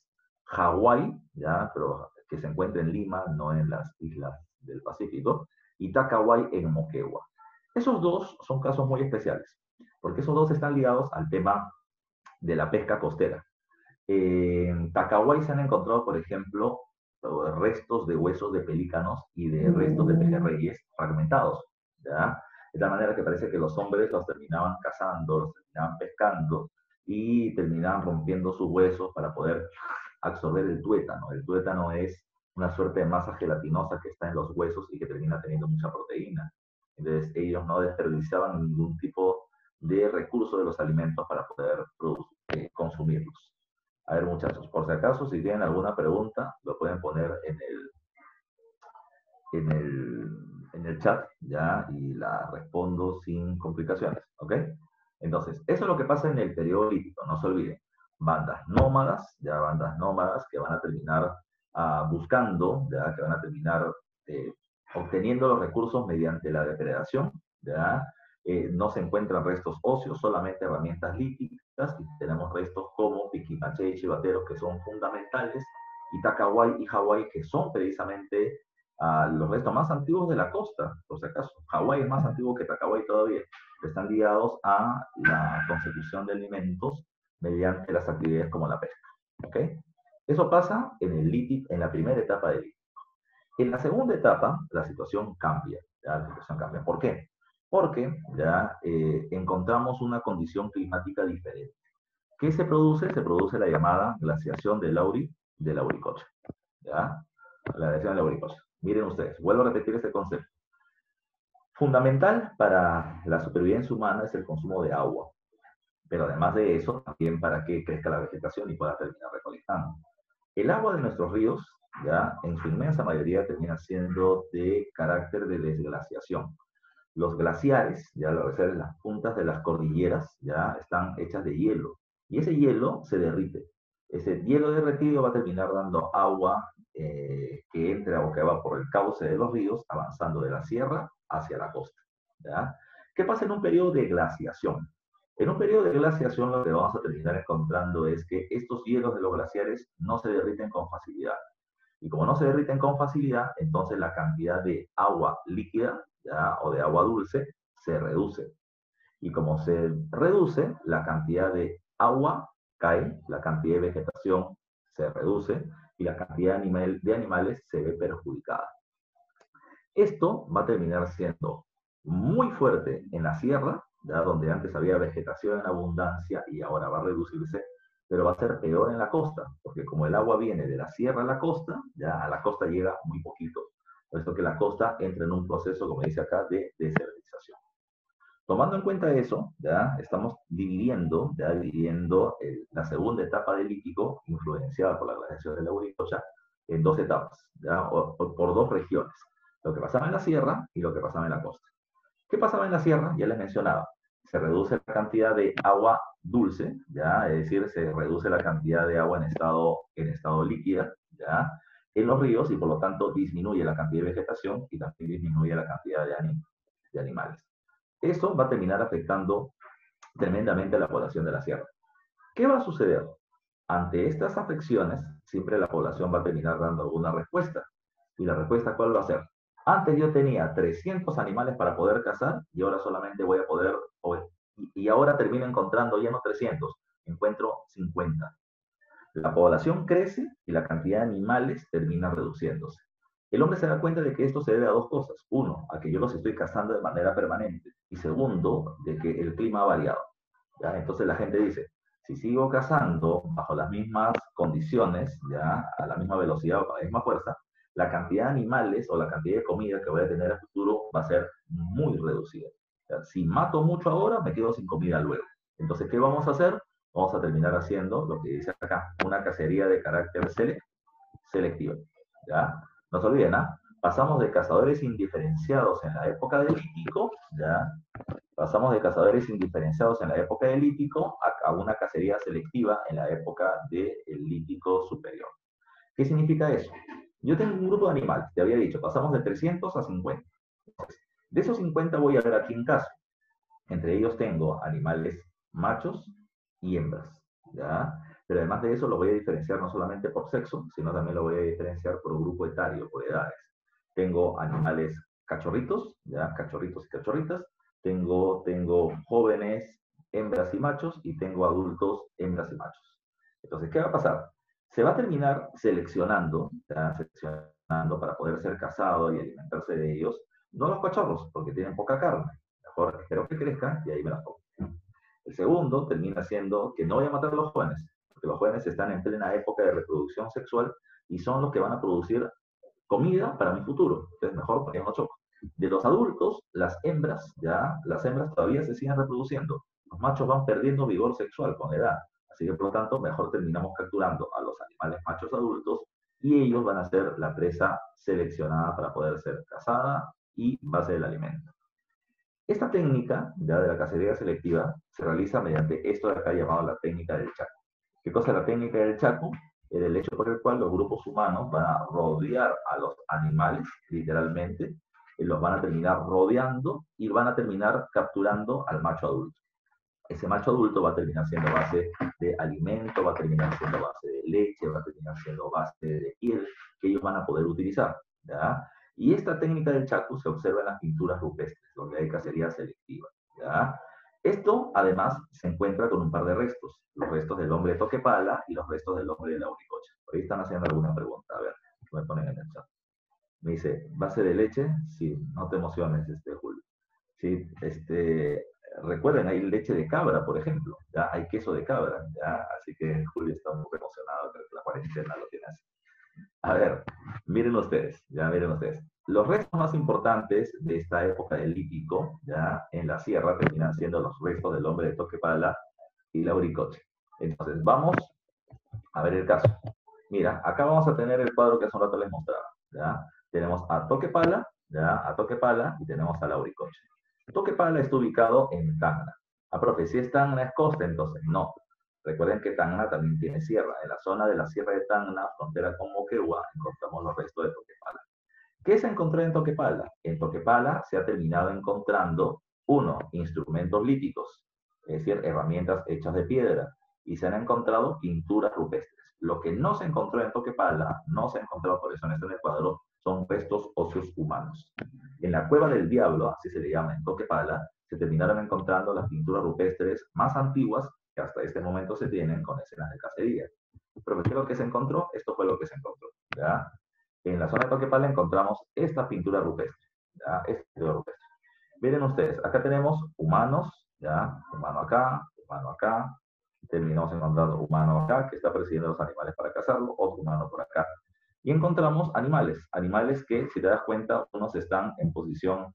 [SPEAKER 2] Hawái, ¿ya? Pero que se encuentra en Lima, no en las islas del Pacífico, y Tacaway en Moquegua. Esos dos son casos muy especiales, porque esos dos están ligados al tema de la pesca costera. En Tacaway se han encontrado, por ejemplo, restos de huesos de pelícanos y de restos de pejerreyes fragmentados, ¿ya? De tal manera que parece que los hombres los terminaban cazando, los terminaban pescando y terminaban rompiendo sus huesos para poder absorber el tuétano. El tuétano es una suerte de masa gelatinosa que está en los huesos y que termina teniendo mucha proteína. Entonces ellos no desperdiciaban ningún tipo de recurso de los alimentos para poder consumirlos. A ver, muchachos, por si acaso, si tienen alguna pregunta, lo pueden poner en el chat, ¿ya? Y la respondo sin complicaciones, ¿ok? Entonces, eso es lo que pasa en el periodo lítico, no se olviden. Bandas nómadas, ya bandas nómadas que van a terminar buscando, ya que van a terminar obteniendo los recursos mediante la depredación, ya. No se encuentran restos óseos, solamente herramientas líticas, y tenemos restos como Piquimachay y Chivateros que son fundamentales, y Tacaway y Hawái que son precisamente a los restos más antiguos de la costa, por si acaso. Hawái es más antiguo que Tacaway todavía. Están ligados a la consecución de alimentos mediante las actividades como la pesca. ¿Ok? Eso pasa en la primera etapa del lítico. En la segunda etapa, la situación cambia. ¿Ya? La situación cambia. ¿Por qué? Porque ya encontramos una condición climática diferente. ¿Qué se produce? Se produce la llamada glaciación de Lauricocha. ¿Ya? La glaciación de Lauricocha. Miren ustedes, vuelvo a repetir este concepto. Fundamental para la supervivencia humana es el consumo de agua, pero además de eso, también para que crezca la vegetación y pueda terminar recolectando. El agua de nuestros ríos, ya en su inmensa mayoría, termina siendo de carácter de desglaciación. Los glaciares, ya las puntas de las cordilleras, ya están hechas de hielo, y ese hielo se derrite. Ese hielo derretido va a terminar dando agua que entra o que va por el cauce de los ríos, avanzando de la sierra hacia la costa. ¿Ya? ¿Qué pasa en un periodo de glaciación? En un periodo de glaciación lo que vamos a terminar encontrando es que estos hielos de los glaciares no se derriten con facilidad. Y como no se derriten con facilidad, entonces la cantidad de agua líquida, ¿ya? O de agua dulce se reduce. Y como se reduce, la cantidad de agua cae, la cantidad de vegetación se reduce y la cantidad de animales se ve perjudicada. Esto va a terminar siendo muy fuerte en la sierra, ¿ya? Donde antes había vegetación en abundancia y ahora va a reducirse, pero va a ser peor en la costa, porque como el agua viene de la sierra a la costa, ya a la costa llega muy poquito. Por eso que la costa entra en un proceso, como dice acá, de desertización. Tomando en cuenta eso, ya estamos dividiendo la segunda etapa del lítico, influenciada por la glaciación de Lauricocha, en dos etapas, ¿ya? O por dos regiones. Lo que pasaba en la sierra y lo que pasaba en la costa. ¿Qué pasaba en la sierra? Ya les mencionaba. Se reduce la cantidad de agua dulce, ¿ya? Es decir, se reduce la cantidad de agua en estado líquida, ¿ya? En los ríos y por lo tanto disminuye la cantidad de vegetación y también disminuye la cantidad de animales. Eso va a terminar afectando tremendamente a la población de la sierra. ¿Qué va a suceder? Ante estas afecciones, siempre la población va a terminar dando alguna respuesta. ¿Y la respuesta cuál va a ser? Antes yo tenía 300 animales para poder cazar y ahora solamente voy a poder, y ahora termino encontrando ya no 300, encuentro 50. La población crece y la cantidad de animales termina reduciéndose. El hombre se da cuenta de que esto se debe a dos cosas. Uno, a que yo los estoy cazando de manera permanente. Y segundo, de que el clima ha variado. ¿Ya? Entonces la gente dice, si sigo cazando bajo las mismas condiciones, ya a la misma velocidad o con la misma fuerza, la cantidad de animales o la cantidad de comida que voy a tener en el futuro va a ser muy reducida. ¿Ya? Si mato mucho ahora, me quedo sin comida luego. Entonces, ¿qué vamos a hacer? Vamos a terminar haciendo lo que dice acá, una cacería de carácter selectiva. ¿Ya? No se olviden, ¿ah? Pasamos de cazadores indiferenciados en la época del lítico, ¿ya? Pasamos de cazadores indiferenciados en la época del lítico a una cacería selectiva en la época del lítico superior. ¿Qué significa eso? Yo tengo un grupo de animales, te había dicho, pasamos de 300 a 50. Entonces, de esos 50 voy a ver a quién caso. Entre ellos tengo animales machos y hembras, ¿ya? Pero además de eso lo voy a diferenciar no solamente por sexo, sino también lo voy a diferenciar por grupo etario, por edades. Tengo animales cachorritos, ¿ya? Cachorritos y cachorritas. Tengo jóvenes, hembras y machos, y tengo adultos, hembras y machos. Entonces, ¿qué va a pasar? Se va a terminar seleccionando, ¿ya? Seleccionando para poder ser cazado y alimentarse de ellos, no los cachorros, porque tienen poca carne. Mejor espero que crezcan y ahí me las pongo. El segundo termina siendo que no voy a matar a los jóvenes, porque los jóvenes están en plena época de reproducción sexual y son los que van a producir comida para mi futuro. Entonces, mejor porque no choco. De los adultos, las hembras todavía se siguen reproduciendo. Los machos van perdiendo vigor sexual con la edad. Así que, por lo tanto, mejor terminamos capturando a los animales machos adultos y ellos van a ser la presa seleccionada para poder ser cazada y base del alimento. Esta técnica, ya de la cacería selectiva, se realiza mediante esto de acá llamado la técnica del Chaco. ¿Qué cosa es la técnica del Chaco? Es el hecho por el cual los grupos humanos van a rodear a los animales, literalmente, y los van a terminar rodeando y van a terminar capturando al macho adulto. Ese macho adulto va a terminar siendo base de alimento, va a terminar siendo base de leche, va a terminar siendo base de piel que ellos van a poder utilizar, ¿ya? Y esta técnica del Chaco se observa en las pinturas rupestres, donde hay cacería selectiva, ¿ya? Esto, además, se encuentra con un par de restos, los restos del hombre de Toquepala y los restos del hombre de Lauricocha. Por ahí están haciendo alguna pregunta, a ver, que me ponen en el chat. Me dice, ¿base de leche? Sí, no te emociones, Julio. Sí, recuerden, hay leche de cabra, por ejemplo, ya hay queso de cabra, ya, así que Julio está muy emocionado, creo que la cuarentena lo tiene así. A ver, miren ustedes, ya miren ustedes. Los restos más importantes de esta época del Lítico, ya en la sierra, terminan siendo los restos del hombre de Toquepala y Lauricocha. Entonces, vamos a ver el caso. Mira, acá vamos a tener el cuadro que hace un rato les mostraba, ¿ya? Tenemos a Toquepala, ¿ya? A Toquepala y tenemos a Lauricocha. Toquepala está ubicado en Tacna. Ah, profe, si es Tacna es costa, entonces no. Recuerden que Tacna también tiene sierra. En la zona de la sierra de Tacna, frontera con Moquegua, encontramos los restos de Toquepala. ¿Qué se encontró en Toquepala? En Toquepala se ha terminado encontrando, uno, instrumentos líticos, es decir, herramientas hechas de piedra, y se han encontrado pinturas rupestres. Lo que no se encontró en Toquepala, no se ha encontrado, por eso en este cuadro, son restos óseos humanos. En la Cueva del Diablo, así se le llama en Toquepala, se terminaron encontrando las pinturas rupestres más antiguas que hasta este momento se tienen con escenas de cacería. Pero ¿qué es lo que se encontró? Esto fue lo que se encontró, ¿ya? En la zona de Toquepala encontramos esta pintura rupestre, ¿ya? Esta pintura rupestre. Miren ustedes, acá tenemos humanos, ¿ya? Humano acá, terminamos encontrando humano acá, que está persiguiendo a los animales para cazarlo, otro humano por acá. Y encontramos animales que, si te das cuenta, unos están en posición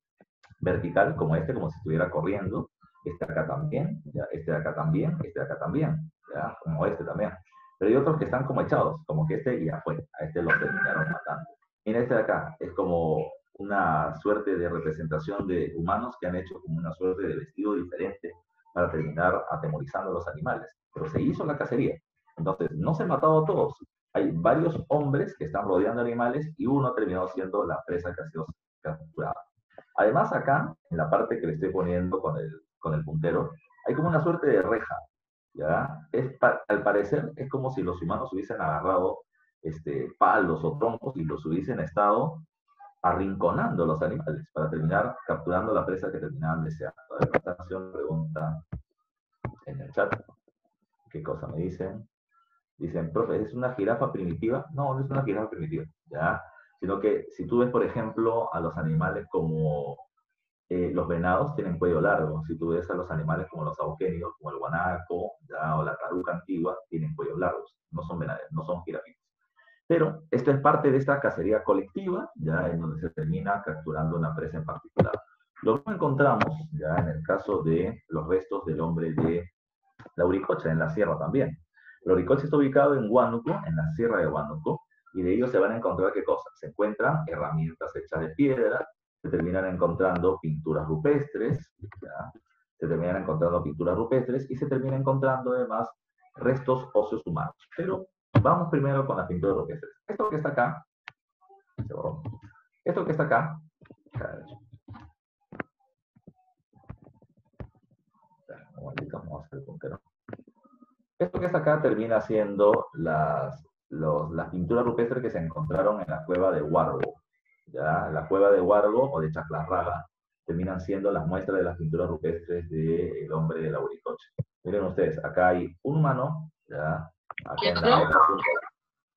[SPEAKER 2] vertical, como como si estuviera corriendo, este acá también, ¿ya? Este de acá también, este de acá también, ¿ya? Como este también. Pero hay otros que están como echados, como que este ya fue, a este lo terminaron matando. Mira este de acá, es como una suerte de representación de humanos que han hecho como una suerte de vestido diferente para terminar atemorizando a los animales. Pero se hizo la cacería. Entonces, no se han matado a todos. Hay varios hombres que están rodeando animales y uno terminó siendo la presa que ha sido capturada. Además, acá, en la parte que le estoy poniendo con el puntero, hay como una suerte de reja, ¿ya? Al parecer, es como si los humanos hubiesen agarrado palos o troncos y los hubiesen estado arrinconando los animales para terminar capturando la presa que terminaban deseando. A ver, atención, pregunta en el chat. ¿Qué cosa me dicen? Dicen, profe, ¿es una jirafa primitiva? No, no es una jirafa primitiva, ¿ya? Sino que si tú ves, por ejemplo, a los animales como los venados tienen cuello largo. Si tú ves a los animales como los auquenios, como el guanaco, ¿ya? O la taruca antigua, tienen cuellos largos. No son venados, no son jirafitas. Pero esto es parte de esta cacería colectiva, ya en donde se termina capturando una presa en particular. Lo que encontramos, ya en el caso de los restos del hombre de Lauricocha, en la sierra también. Lauricocha está ubicado en Huánuco, en la sierra de Huánuco, y de ellos se van a encontrar ¿qué cosas? Se encuentran herramientas hechas de piedra, se terminan encontrando pinturas rupestres, ¿ya? Se terminan encontrando pinturas rupestres y se terminan encontrando además restos óseos humanos. Pero vamos primero con las pinturas rupestres. Esto que está acá, esto que está acá, vamos a hacer el puntero. Esto que está acá termina siendo las pinturas rupestres que se encontraron en la cueva de Huargo. ¿Ya? La cueva de Huargo o de Chaclarraga terminan siendo las muestras de las pinturas rupestres del hombre de Lauricocha. Miren ustedes, acá hay un humano, ¿ya? Acá en la otra punta,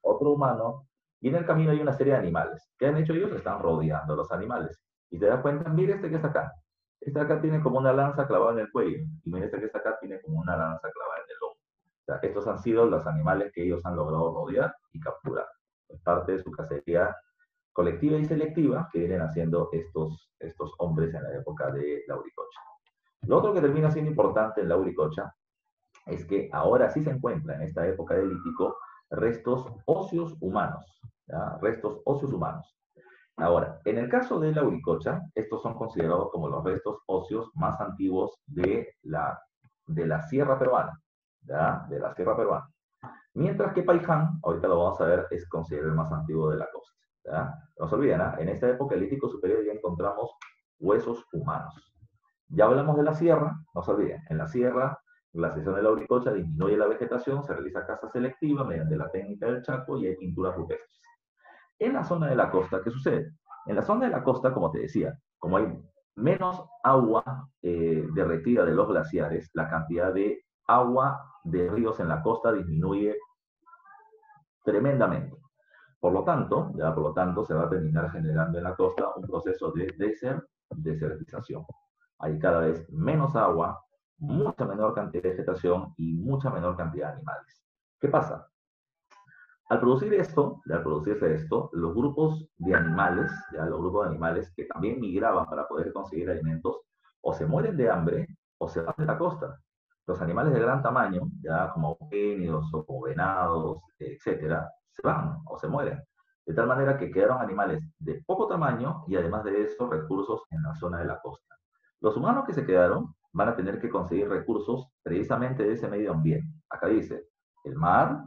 [SPEAKER 2] otro humano, y en el camino hay una serie de animales. ¿Qué han hecho ellos? Están rodeando a los animales. Y te das cuenta, mire este que está acá. Este de acá tiene como una lanza clavada en el cuello. Y mire este que está acá tiene como una lanza clavada en el lomo. O sea, estos han sido los animales que ellos han logrado rodear y capturar. Es parte de su cacería colectiva y selectiva que vienen haciendo estos hombres en la época de Lauricocha. Lo otro que termina siendo importante en Lauricocha es que ahora sí se encuentra en esta época del Lítico restos óseos humanos, ¿ya? Restos óseos humanos. Ahora, en el caso de Lauricocha, estos son considerados como los restos óseos más antiguos de la sierra peruana, ¿ya? De la sierra peruana. Mientras que Paiján, ahorita lo vamos a ver, es considerado el más antiguo de la costa, ¿ya? No se olviden, ¿eh? En esta época del Lítico superior ya encontramos huesos humanos. Ya hablamos de la sierra, no se olviden, en la sierra, la sección de Lauricocha disminuye la vegetación, se realiza caza selectiva mediante la técnica del Chaco y hay pinturas rupestres. En la zona de la costa, ¿qué sucede? En la zona de la costa, como te decía, como hay menos agua derretida de los glaciares, la cantidad de agua de ríos en la costa disminuye tremendamente. Por lo tanto, se va a terminar generando en la costa un proceso de desertización. Hay cada vez menos agua, mucha menor cantidad de vegetación y mucha menor cantidad de animales. ¿Qué pasa? Al producirse esto, los grupos de animales, que también migraban para poder conseguir alimentos, o se mueren de hambre o se van de la costa. Los animales de gran tamaño, ya como pénidos o como venados, etcétera, se van o se mueren. De tal manera que quedaron animales de poco tamaño y además de eso recursos en la zona de la costa. Los humanos que se quedaron van a tener que conseguir recursos precisamente de ese medio ambiente. Acá dice, del mar,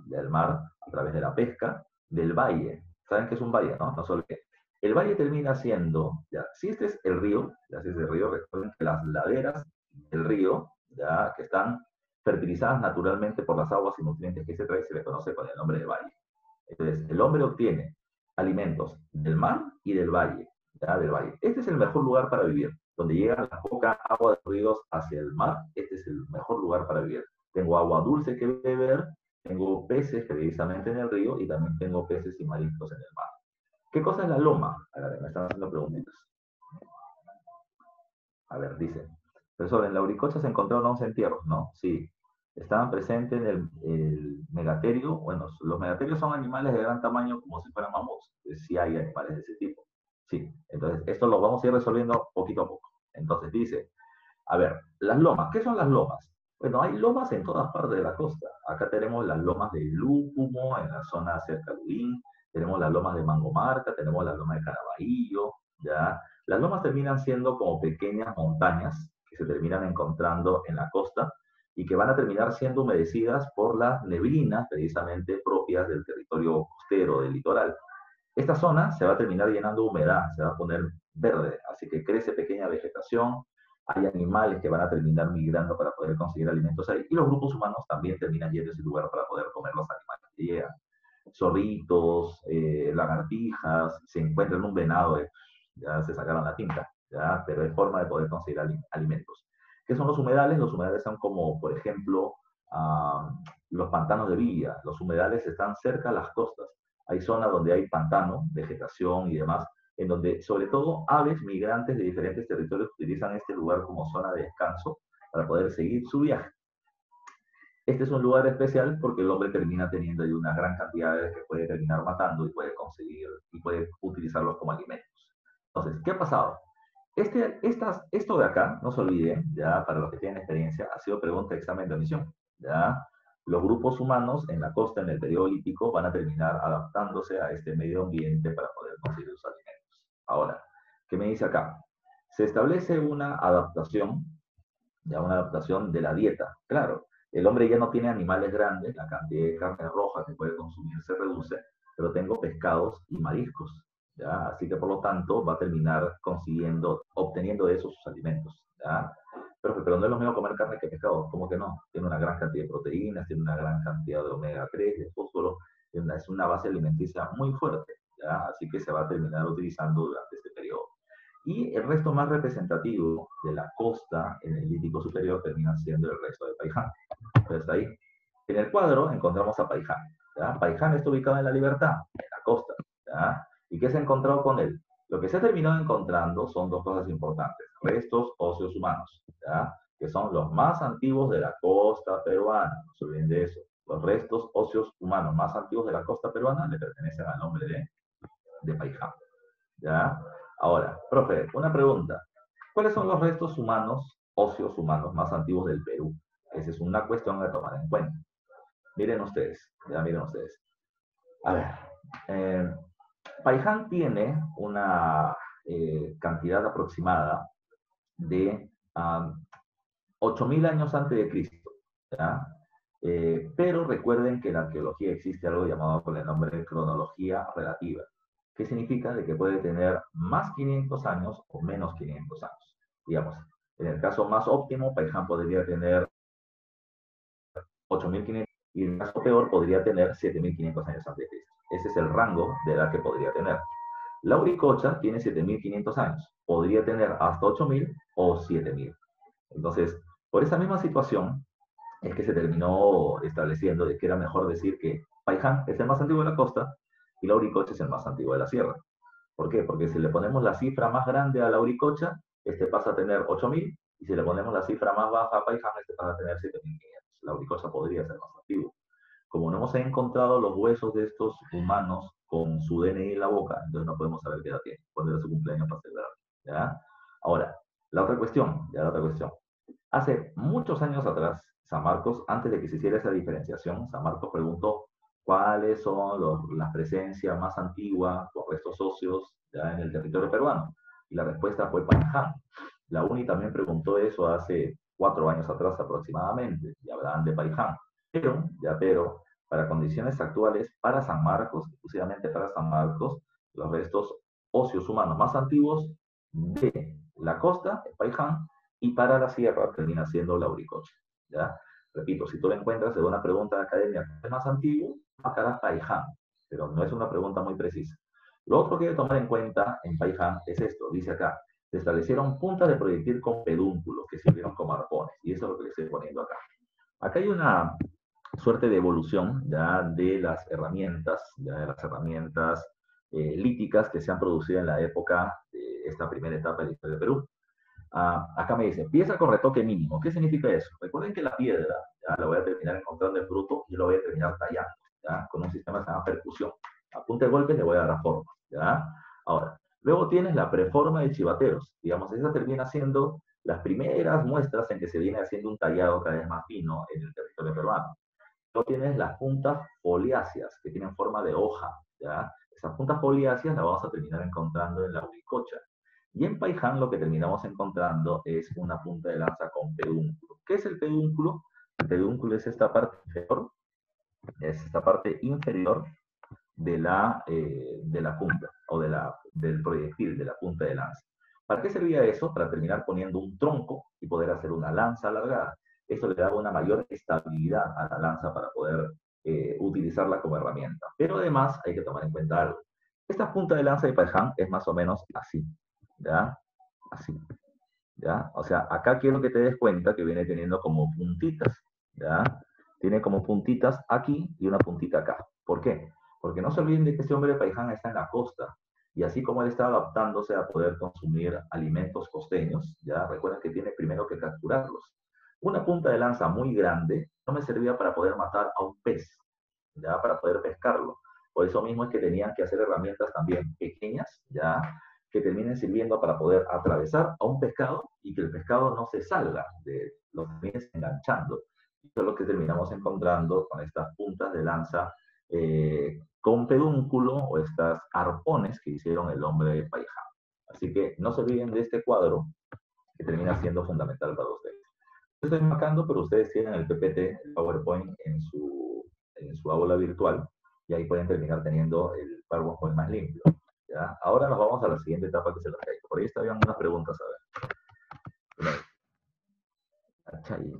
[SPEAKER 2] a través de la pesca, del valle. ¿Saben qué es un valle, no? No solo que el valle termina siendo, ya, si este es el río, recuerden que las laderas del río, ya, que están fertilizadas naturalmente por las aguas y nutrientes que se trae, se le conoce con el nombre de valle. Entonces, el hombre obtiene alimentos del mar y del valle, ya, del valle. Este es el mejor lugar para vivir, donde llega la poca agua de ríos hacia el mar, este es el mejor lugar para vivir. Tengo agua dulce que beber, tengo peces precisamente en el río y también tengo peces y mariscos en el mar. ¿Qué cosa es la loma? A ver, me están haciendo preguntitas. A ver, dice, profesor, en la Uricocha se encontraron 11 entierros, ¿no? Sí. Estaban presentes en el megaterio. Bueno, los megaterios son animales de gran tamaño como si fueran mamuts. Sí hay animales de ese tipo. Sí, entonces esto lo vamos a ir resolviendo poquito a poco. Entonces dice, a ver, las lomas. ¿Qué son las lomas? Bueno, hay lomas en todas partes de la costa. Acá tenemos las lomas de Lúcumo, en la zona cerca de Udín. Tenemos las lomas de Mangomarca, tenemos las lomas de Caraballo, ¿ya? Las lomas terminan siendo como pequeñas montañas que se terminan encontrando en la costa y que van a terminar siendo humedecidas por las neblinas precisamente propias del territorio costero, del litoral. Esta zona se va a terminar llenando de humedad, se va a poner verde, así que crece pequeña vegetación, hay animales que van a terminar migrando para poder conseguir alimentos ahí, y los grupos humanos también terminan yendo a ese lugar para poder comer los animales que llegan. Zorritos, lagartijas, se encuentran un venado, ya se sacaron la tinta, ya, pero hay forma de poder conseguir alimentos. ¿Qué son los humedales? Los humedales son como, por ejemplo, los pantanos de villa. Los humedales están cerca a las costas. Hay zonas donde hay pantano, vegetación y demás, en donde sobre todo aves migrantes de diferentes territorios utilizan este lugar como zona de descanso para poder seguir su viaje. Este es un lugar especial porque el hombre termina teniendo ahí una gran cantidad de que puede terminar matando y puede conseguir y puede utilizarlos como alimentos. Entonces, ¿qué ha pasado? Esto de acá, no se olviden, ya para los que tienen experiencia, ha sido pregunta de examen de admisión. ¿Ya? Los grupos humanos en la costa, en el periodo lítico, van a terminar adaptándose a este medio ambiente para poder conseguir sus alimentos. Ahora, ¿qué me dice acá? Se establece una adaptación, ya una adaptación de la dieta. Claro, el hombre ya no tiene animales grandes, la cantidad de carne roja que puede consumir se reduce, pero tengo pescados y mariscos. ¿Ya? Así que por lo tanto va a terminar obteniendo de esos sus alimentos. ¿Ya? Pero no es lo mismo comer carne que pescado, ¿cómo que no? Tiene una gran cantidad de proteínas, tiene una gran cantidad de omega 3, de fósforo, es una base alimenticia muy fuerte, ¿ya? Así que se va a terminar utilizando durante este periodo. Y el resto más representativo de la costa en el Lítico superior termina siendo el resto de Paiján. Entonces ahí, en el cuadro encontramos a Paiján. ¿Ya? Paiján está ubicado en La Libertad, en la costa. ¿Ya? ¿Y qué se ha encontrado con él? Lo que se ha terminado encontrando son dos cosas importantes. Restos óseos humanos, ¿ya? Que son los más antiguos de la costa peruana. No se olviden de eso. Los restos óseos humanos más antiguos de la costa peruana le pertenecen al nombre de Paiján. ¿Ya? Ahora, profe, una pregunta. ¿Cuáles son los restos humanos, óseos humanos, más antiguos del Perú? Esa es una cuestión a tomar en cuenta. Miren ustedes, ya miren ustedes. A ver, Paiján tiene una cantidad aproximada de 8.000 años antes de Cristo. ¿Ya? Pero recuerden que en la arqueología existe algo llamado con el nombre de cronología relativa. ¿Qué significa? De que puede tener más 500 años o menos 500 años. Digamos, en el caso más óptimo, Paiján podría tener 8.500 y en el caso peor podría tener 7.500 años antes de Cristo. Ese es el rango de edad que podría tener. La Uricocha tiene 7.500 años. Podría tener hasta 8.000 o 7.000. Entonces, por esa misma situación, es que se terminó estableciendo de que era mejor decir que Paiján es el más antiguo de la costa y la Uricocha es el más antiguo de la sierra. ¿Por qué? Porque si le ponemos la cifra más grande a la Uricocha, este pasa a tener 8.000, y si le ponemos la cifra más baja a Paiján, este pasa a tener 7.500. La Uricocha podría ser más antiguo. Como no hemos encontrado los huesos de estos humanos con su DNI en la boca, entonces no podemos saber qué edad tiene, cuándo era su cumpleaños para celebrar. ¿Ya? Ahora, la otra cuestión. Hace muchos años atrás, San Marcos, antes de que se hiciera esa diferenciación, San Marcos preguntó cuáles son las presencias más antiguas con restos óseos ya en el territorio peruano. Y la respuesta fue Paiján. La UNI también preguntó eso hace 4 años atrás aproximadamente, y hablaban de Paiján. Pero, para condiciones actuales, para San Marcos, exclusivamente para San Marcos, los restos óseos humanos más antiguos de la costa, Paiján, y para la sierra termina siendo la Uricocha. ¿Ya? Repito, si tú lo encuentras en una pregunta de academia, ¿cuál es más antiguo? Marcarás Paiján, pero no es una pregunta muy precisa. Lo otro que hay que tomar en cuenta en Paiján es esto, dice acá, se establecieron puntas de proyectil con pedúnculos que sirvieron como arpones, y eso es lo que le estoy poniendo acá. Acá hay una suerte de evolución ya de las herramientas líticas que se han producido en la época de esta primera etapa de la historia de Perú. Acá me dice, pieza con retoque mínimo. ¿Qué significa eso? Recuerden que la piedra, ya la voy a terminar encontrando en bruto y lo voy a terminar tallando, ¿ya? Con un sistema que se llama percusión. A punta de golpes le voy a dar la forma, ¿ya? Ahora, luego tienes la preforma de chivateros. Digamos, esa termina siendo las primeras muestras en que se viene haciendo un tallado cada vez más fino en el territorio peruano. Luego tienes las puntas foliáceas, que tienen forma de hoja, ¿ya? Esas puntas foliáceas las vamos a terminar encontrando en la Uricocha. Y en Paiján lo que terminamos encontrando es una punta de lanza con pedúnculo. ¿Qué es el pedúnculo? El pedúnculo es esta parte inferior de la punta, o del proyectil, de la punta de lanza. ¿Para qué servía eso? Para terminar poniendo un tronco y poder hacer una lanza alargada. Esto le daba una mayor estabilidad a la lanza para poder utilizarla como herramienta. Pero además hay que tomar en cuenta algo. Esta punta de lanza de Paiján es más o menos así. ¿Ya? Así, ¿ya? O sea, acá quiero que te des cuenta que viene teniendo como puntitas, ¿ya? Tiene como puntitas aquí y una puntita acá. ¿Por qué? Porque no se olviden de que este hombre de Paiján está en la costa, y así como él está adaptándose a poder consumir alimentos costeños, ¿ya? Recuerden que tiene primero que capturarlos. Una punta de lanza muy grande no me servía para poder matar a un pez, ¿ya? Para poder pescarlo. Por eso mismo es que tenían que hacer herramientas también pequeñas, ¿ya? Que terminen sirviendo para poder atravesar a un pescado y que el pescado no se salga, lo termines enganchando. Eso es lo que terminamos encontrando con estas puntas de lanza con pedúnculo, o estas arpones que hicieron el hombre de Paiján. Así que no se olviden de este cuadro que termina siendo fundamental para ustedes. Estoy marcando, pero ustedes tienen el PPT, el PowerPoint en su aula virtual, y ahí pueden terminar teniendo el PowerPoint más limpio. ¿Ya? Ahora nos vamos a la siguiente etapa, que es el arcaico. Por ahí estaban unas preguntas, a ver.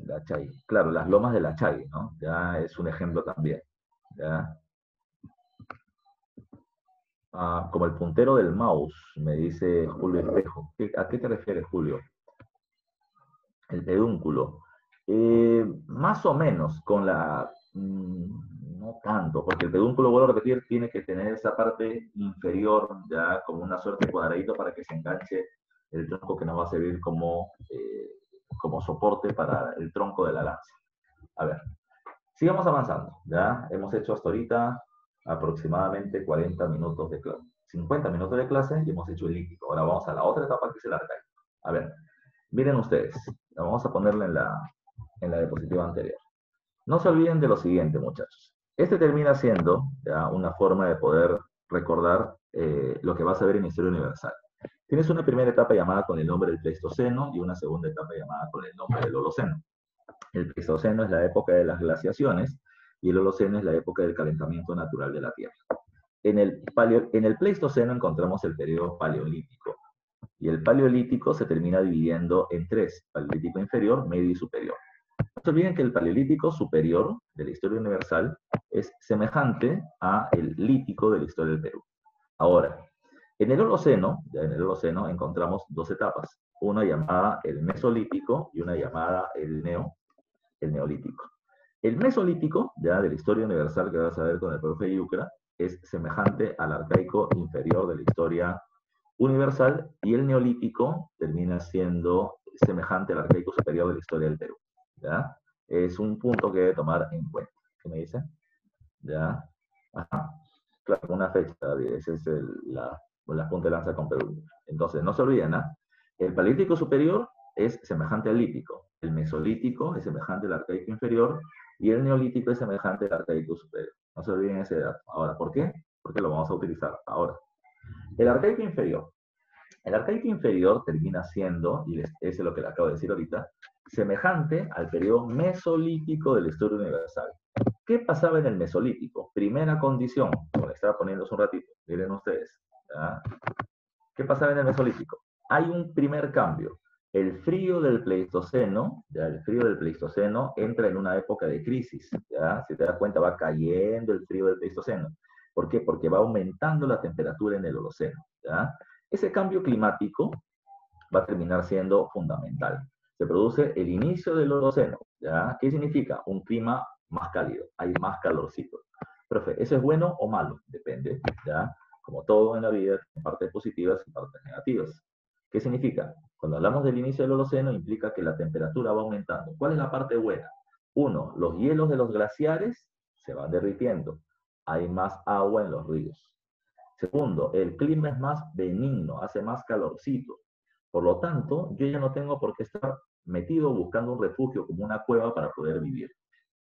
[SPEAKER 2] La Chay. Claro, las lomas de la Chay, ¿no? Ya es un ejemplo también. ¿Ya? Como el puntero del mouse, me dice Julio Espejo. ¿A qué te refieres, Julio? El pedúnculo. Más o menos, con la... no tanto, porque el pedúnculo, vuelvo a repetir, tiene que tener esa parte inferior, ya como una suerte de cuadradito para que se enganche el tronco, que nos va a servir como soporte para el tronco de la lanza. A ver, sigamos avanzando. Ya hemos hecho hasta ahorita aproximadamente 40 minutos de clase, 50 minutos de clase, y hemos hecho el líquido. Ahora vamos a la otra etapa, que es el arcaico. A ver, miren ustedes, vamos a ponerla en la diapositiva anterior. No se olviden de lo siguiente, muchachos. Este termina siendo ya una forma de poder recordar lo que vas a ver en Historia Universal. Tienes una primera etapa llamada con el nombre del Pleistoceno y una segunda etapa llamada con el nombre del Holoceno. El Pleistoceno es la época de las glaciaciones y el Holoceno es la época del calentamiento natural de la Tierra. En el Pleistoceno encontramos el periodo paleolítico, y el paleolítico se termina dividiendo en 3: paleolítico inferior, medio y superior. No se olviden que el paleolítico superior de la Historia Universal es semejante al lítico de la historia del Perú. Ahora, En el Holoceno, ya en el Holoceno encontramos dos etapas, una llamada el Mesolítico y una llamada el Neolítico. El Mesolítico, ya de la historia universal que vas a ver con el profe Yucra, es semejante al arcaico inferior de la historia universal, y el Neolítico termina siendo semejante al arcaico superior de la historia del Perú. ¿Ya? Es un punto que debe tomar en cuenta. ¿Qué me dice? ¿Ya? Ajá. Claro, una fecha, esa es la punta de lanza con Perú. Entonces, no se olviden, ¿eh? El Paleolítico superior es semejante al Lítico, el Mesolítico es semejante al arcaico inferior, y el Neolítico es semejante al arcaico superior. No se olviden ese dato. Ahora, ¿por qué? Porque lo vamos a utilizar ahora. El arcaico inferior. El arcaico inferior termina siendo, y eso es lo que le acabo de decir ahorita, semejante al periodo mesolítico de la historia universal. ¿Qué pasaba en el Mesolítico? Primera condición, como le estaba poniendo hace un ratito, miren ustedes. ¿Ya? ¿Qué pasaba en el Mesolítico? Hay un primer cambio. El frío del Pleistoceno, ya el frío del Pleistoceno entra en una época de crisis. ¿Ya? Si te das cuenta, va cayendo el frío del Pleistoceno. ¿Por qué? Porque va aumentando la temperatura en el Holoceno. ¿Ya? Ese cambio climático va a terminar siendo fundamental. Se produce el inicio del Holoceno. ¿Ya? ¿Qué significa? Un clima más cálido, hay más calorcito. Profe, ¿eso es bueno o malo? Depende, ¿ya? Como todo en la vida, tiene partes positivas y partes negativas. ¿Qué significa? Cuando hablamos del inicio del Holoceno, implica que la temperatura va aumentando. ¿Cuál es la parte buena? Uno, los hielos de los glaciares se van derritiendo. Hay más agua en los ríos. Segundo, el clima es más benigno, hace más calorcito. Por lo tanto, yo ya no tengo por qué estar metido buscando un refugio como una cueva para poder vivir.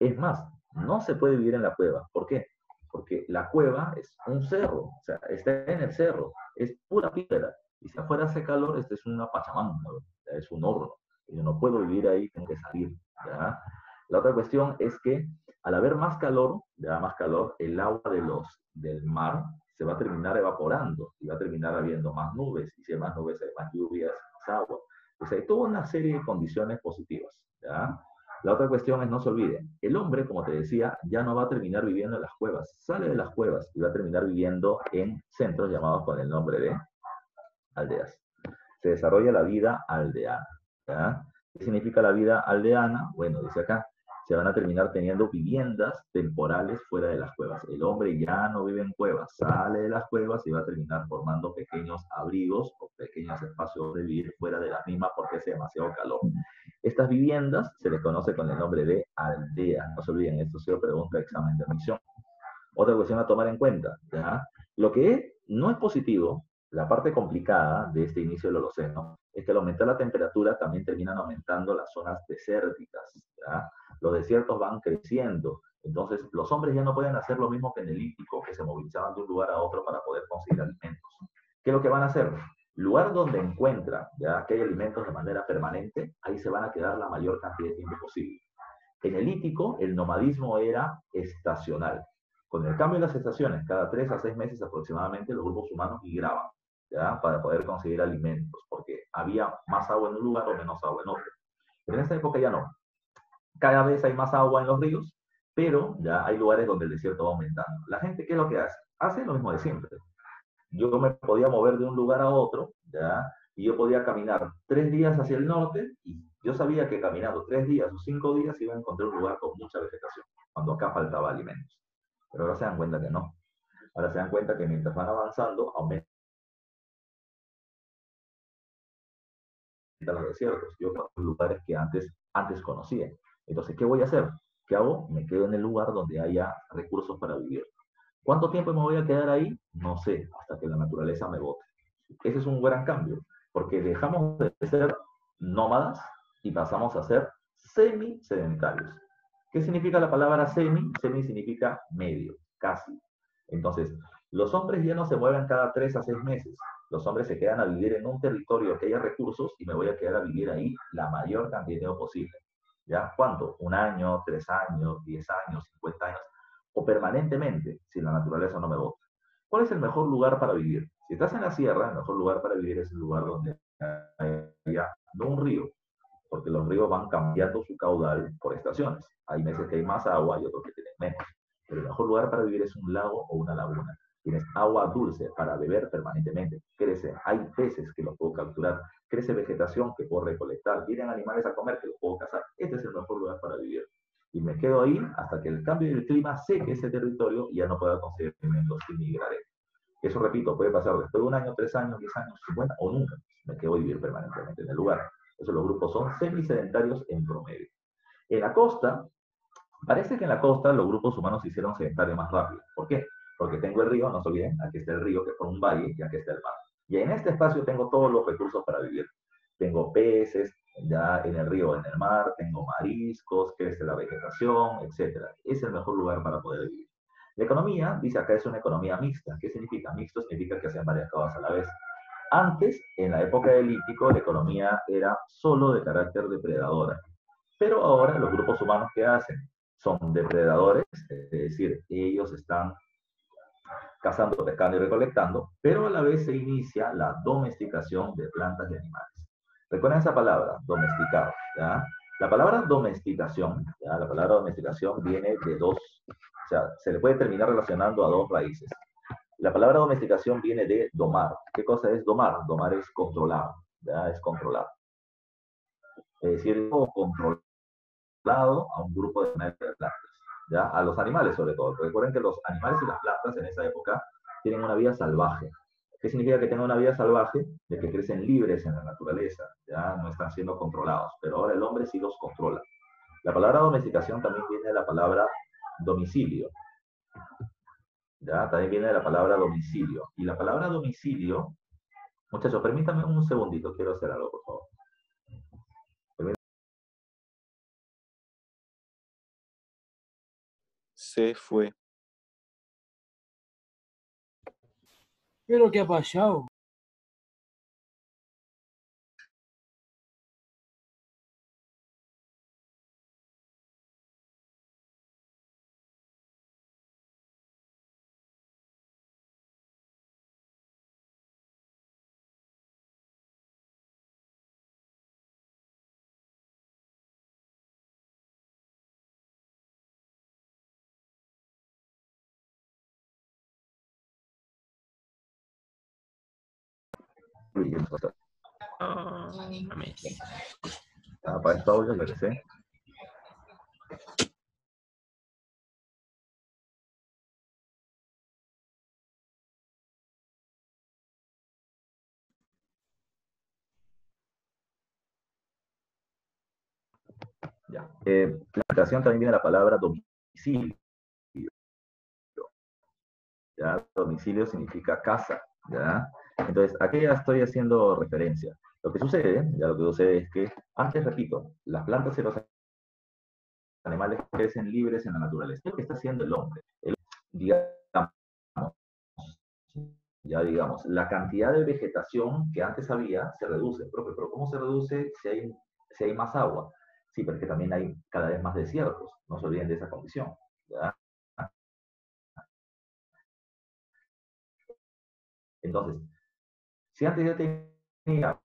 [SPEAKER 2] Es más, no se puede vivir en la cueva. ¿Por qué? Porque la cueva es un cerro, o sea, está en el cerro, es pura piedra. Y si afuera hace calor, este es una pachamama, ¿no? Es un horno. Yo no puedo vivir ahí, tengo que salir. ¿Ya? La otra cuestión es que al haber más calor, ya más calor, el agua del mar se va a terminar evaporando y va a terminar habiendo más nubes. Y si hay más nubes, hay más lluvias, más agua. Pues hay toda una serie de condiciones positivas. ¿Ya? La otra cuestión es, no se olviden, el hombre, como te decía, ya no va a terminar viviendo en las cuevas, sale de las cuevas y va a terminar viviendo en centros llamados con el nombre de aldeas. Se desarrolla la vida aldeana. ¿Ya? ¿Qué significa la vida aldeana? Bueno, dice acá, se van a terminar teniendo viviendas temporales fuera de las cuevas. El hombre ya no vive en cuevas, sale de las cuevas y va a terminar formando pequeños abrigos o pequeños espacios de vivir fuera de las mismas porque hace demasiado calor. Estas viviendas se les conoce con el nombre de aldeas. No se olviden, esto se lo pregunta examen de admisión. Otra cuestión a tomar en cuenta, ¿ya? Lo que no es positivo, la parte complicada de este inicio del Holoceno, es que al aumentar la temperatura también terminan aumentando las zonas desérticas, ¿ya? Los desiertos van creciendo, entonces los hombres ya no pueden hacer lo mismo que en el Lítico, que se movilizaban de un lugar a otro para poder conseguir alimentos. ¿Qué es lo que van a hacer? Lugar donde encuentran ya que hay alimentos de manera permanente, ahí se van a quedar la mayor cantidad de tiempo posible. En el Lítico, el nomadismo era estacional. Con el cambio de las estaciones, cada 3 a 6 meses aproximadamente, los grupos humanos migraban, ¿ya? Para poder conseguir alimentos, porque había más agua en un lugar o menos agua en otro. Pero en esta época ya no. Cada vez hay más agua en los ríos, pero ya hay lugares donde el desierto va aumentando. La gente, ¿qué es lo que hace? Hace lo mismo de siempre. Yo me podía mover de un lugar a otro, ¿ya? Y yo podía caminar 3 días hacia el norte, y yo sabía que caminando 3 días o 5 días iba a encontrar un lugar con mucha vegetación, cuando acá faltaba alimentos. Pero ahora se dan cuenta que no. Ahora se dan cuenta que mientras van avanzando, aumentan los desiertos. Yo conozco lugares que antes conocía. Entonces, ¿qué voy a hacer? ¿Qué hago? Me quedo en el lugar donde haya recursos para vivir. ¿Cuánto tiempo me voy a quedar ahí? No sé, hasta que la naturaleza me bote. Ese es un gran cambio, porque dejamos de ser nómadas y pasamos a ser semi-sedentarios. ¿Qué significa la palabra semi? Semi significa medio, casi. Entonces, los hombres ya no se mueven cada 3 a 6 meses. Los hombres se quedan a vivir en un territorio que haya recursos y me voy a quedar a vivir ahí la mayor cantidad de tiempo posible. ¿Ya? ¿Cuánto? 1 año, 3 años, 10 años, 50 años, o permanentemente, si la naturaleza no me bota. ¿Cuál es el mejor lugar para vivir? Si estás en la sierra, el mejor lugar para vivir es el lugar donde haya no un río, porque los ríos van cambiando su caudal por estaciones. Hay meses que hay más agua y otros que tienen menos. Pero el mejor lugar para vivir es un lago o una laguna. tienes agua dulce para beber permanentemente, crece, hay peces que los puedo capturar, crece vegetación que puedo recolectar, vienen animales a comer que los puedo cazar. Este es el mejor lugar para vivir. Y me quedo ahí hasta que el cambio del clima seque ese territorio y ya no pueda conseguir alimentos y migraré. Eso, repito, puede pasar después de 1 año, 3 años, 10 años, 50 o nunca. Me quedo a vivir permanentemente en el lugar. Esos los grupos son semisedentarios en promedio. En la costa, parece que en la costa los grupos humanos se hicieron sedentarios más rápido. ¿Por qué? Porque tengo el río, no se olviden, aquí está el río que forma un valle y aquí está el mar. Y en este espacio tengo todos los recursos para vivir. Tengo peces, ya en el río, en el mar, tengo mariscos, crece la vegetación, etc. Es el mejor lugar para poder vivir. La economía, dice acá, es una economía mixta. ¿Qué significa? Mixto significa que hacen varias cosas a la vez. Antes, en la época del Lítico, la economía era solo de carácter depredadora. Pero ahora los grupos humanos, ¿qué hacen? Son depredadores, es decir, ellos están cazando, pescando y recolectando, pero a la vez se inicia la domesticación de plantas y animales. Recuerden esa palabra, domesticado, ¿ya? La palabra domesticación, ¿ya? La palabra domesticación viene de dos, o sea, se le puede terminar relacionando a dos raíces. La palabra domesticación viene de domar. ¿Qué cosa es domar? Domar es controlar, ¿ya? Es controlar. Es decir, controlado a un grupo de plantas, ¿ya? A los animales sobre todo. Recuerden que los animales y las plantas en esa época tienen una vida salvaje. ¿Qué significa que tengan una vida salvaje? De que crecen libres en la naturaleza, ya no están siendo controlados, pero ahora el hombre sí los controla. La palabra domesticación también viene de la palabra domicilio, ya también viene de la palabra domicilio. Y la palabra domicilio, muchachos, permítanme un segundito, quiero hacer algo, por favor.
[SPEAKER 1] Se fue.
[SPEAKER 3] ¿Pero qué ha pasado?
[SPEAKER 2] Para esto audio, yo que sé. Ya. La explicación también viene de la palabra domicilio. ¿Ya? Domicilio significa casa, ¿ya? Entonces, ¿a qué ya estoy haciendo referencia? Lo que sucede es que, antes repito, las plantas y los animales crecen libres en la naturaleza. ¿Qué es lo que está haciendo el hombre? Digamos, digamos, la cantidad de vegetación que antes había se reduce. Profe, pero ¿cómo se reduce si hay más agua? Sí, porque también hay cada vez más desiertos. No se olviden de esa condición, ¿ya? Entonces, si antes ya tenía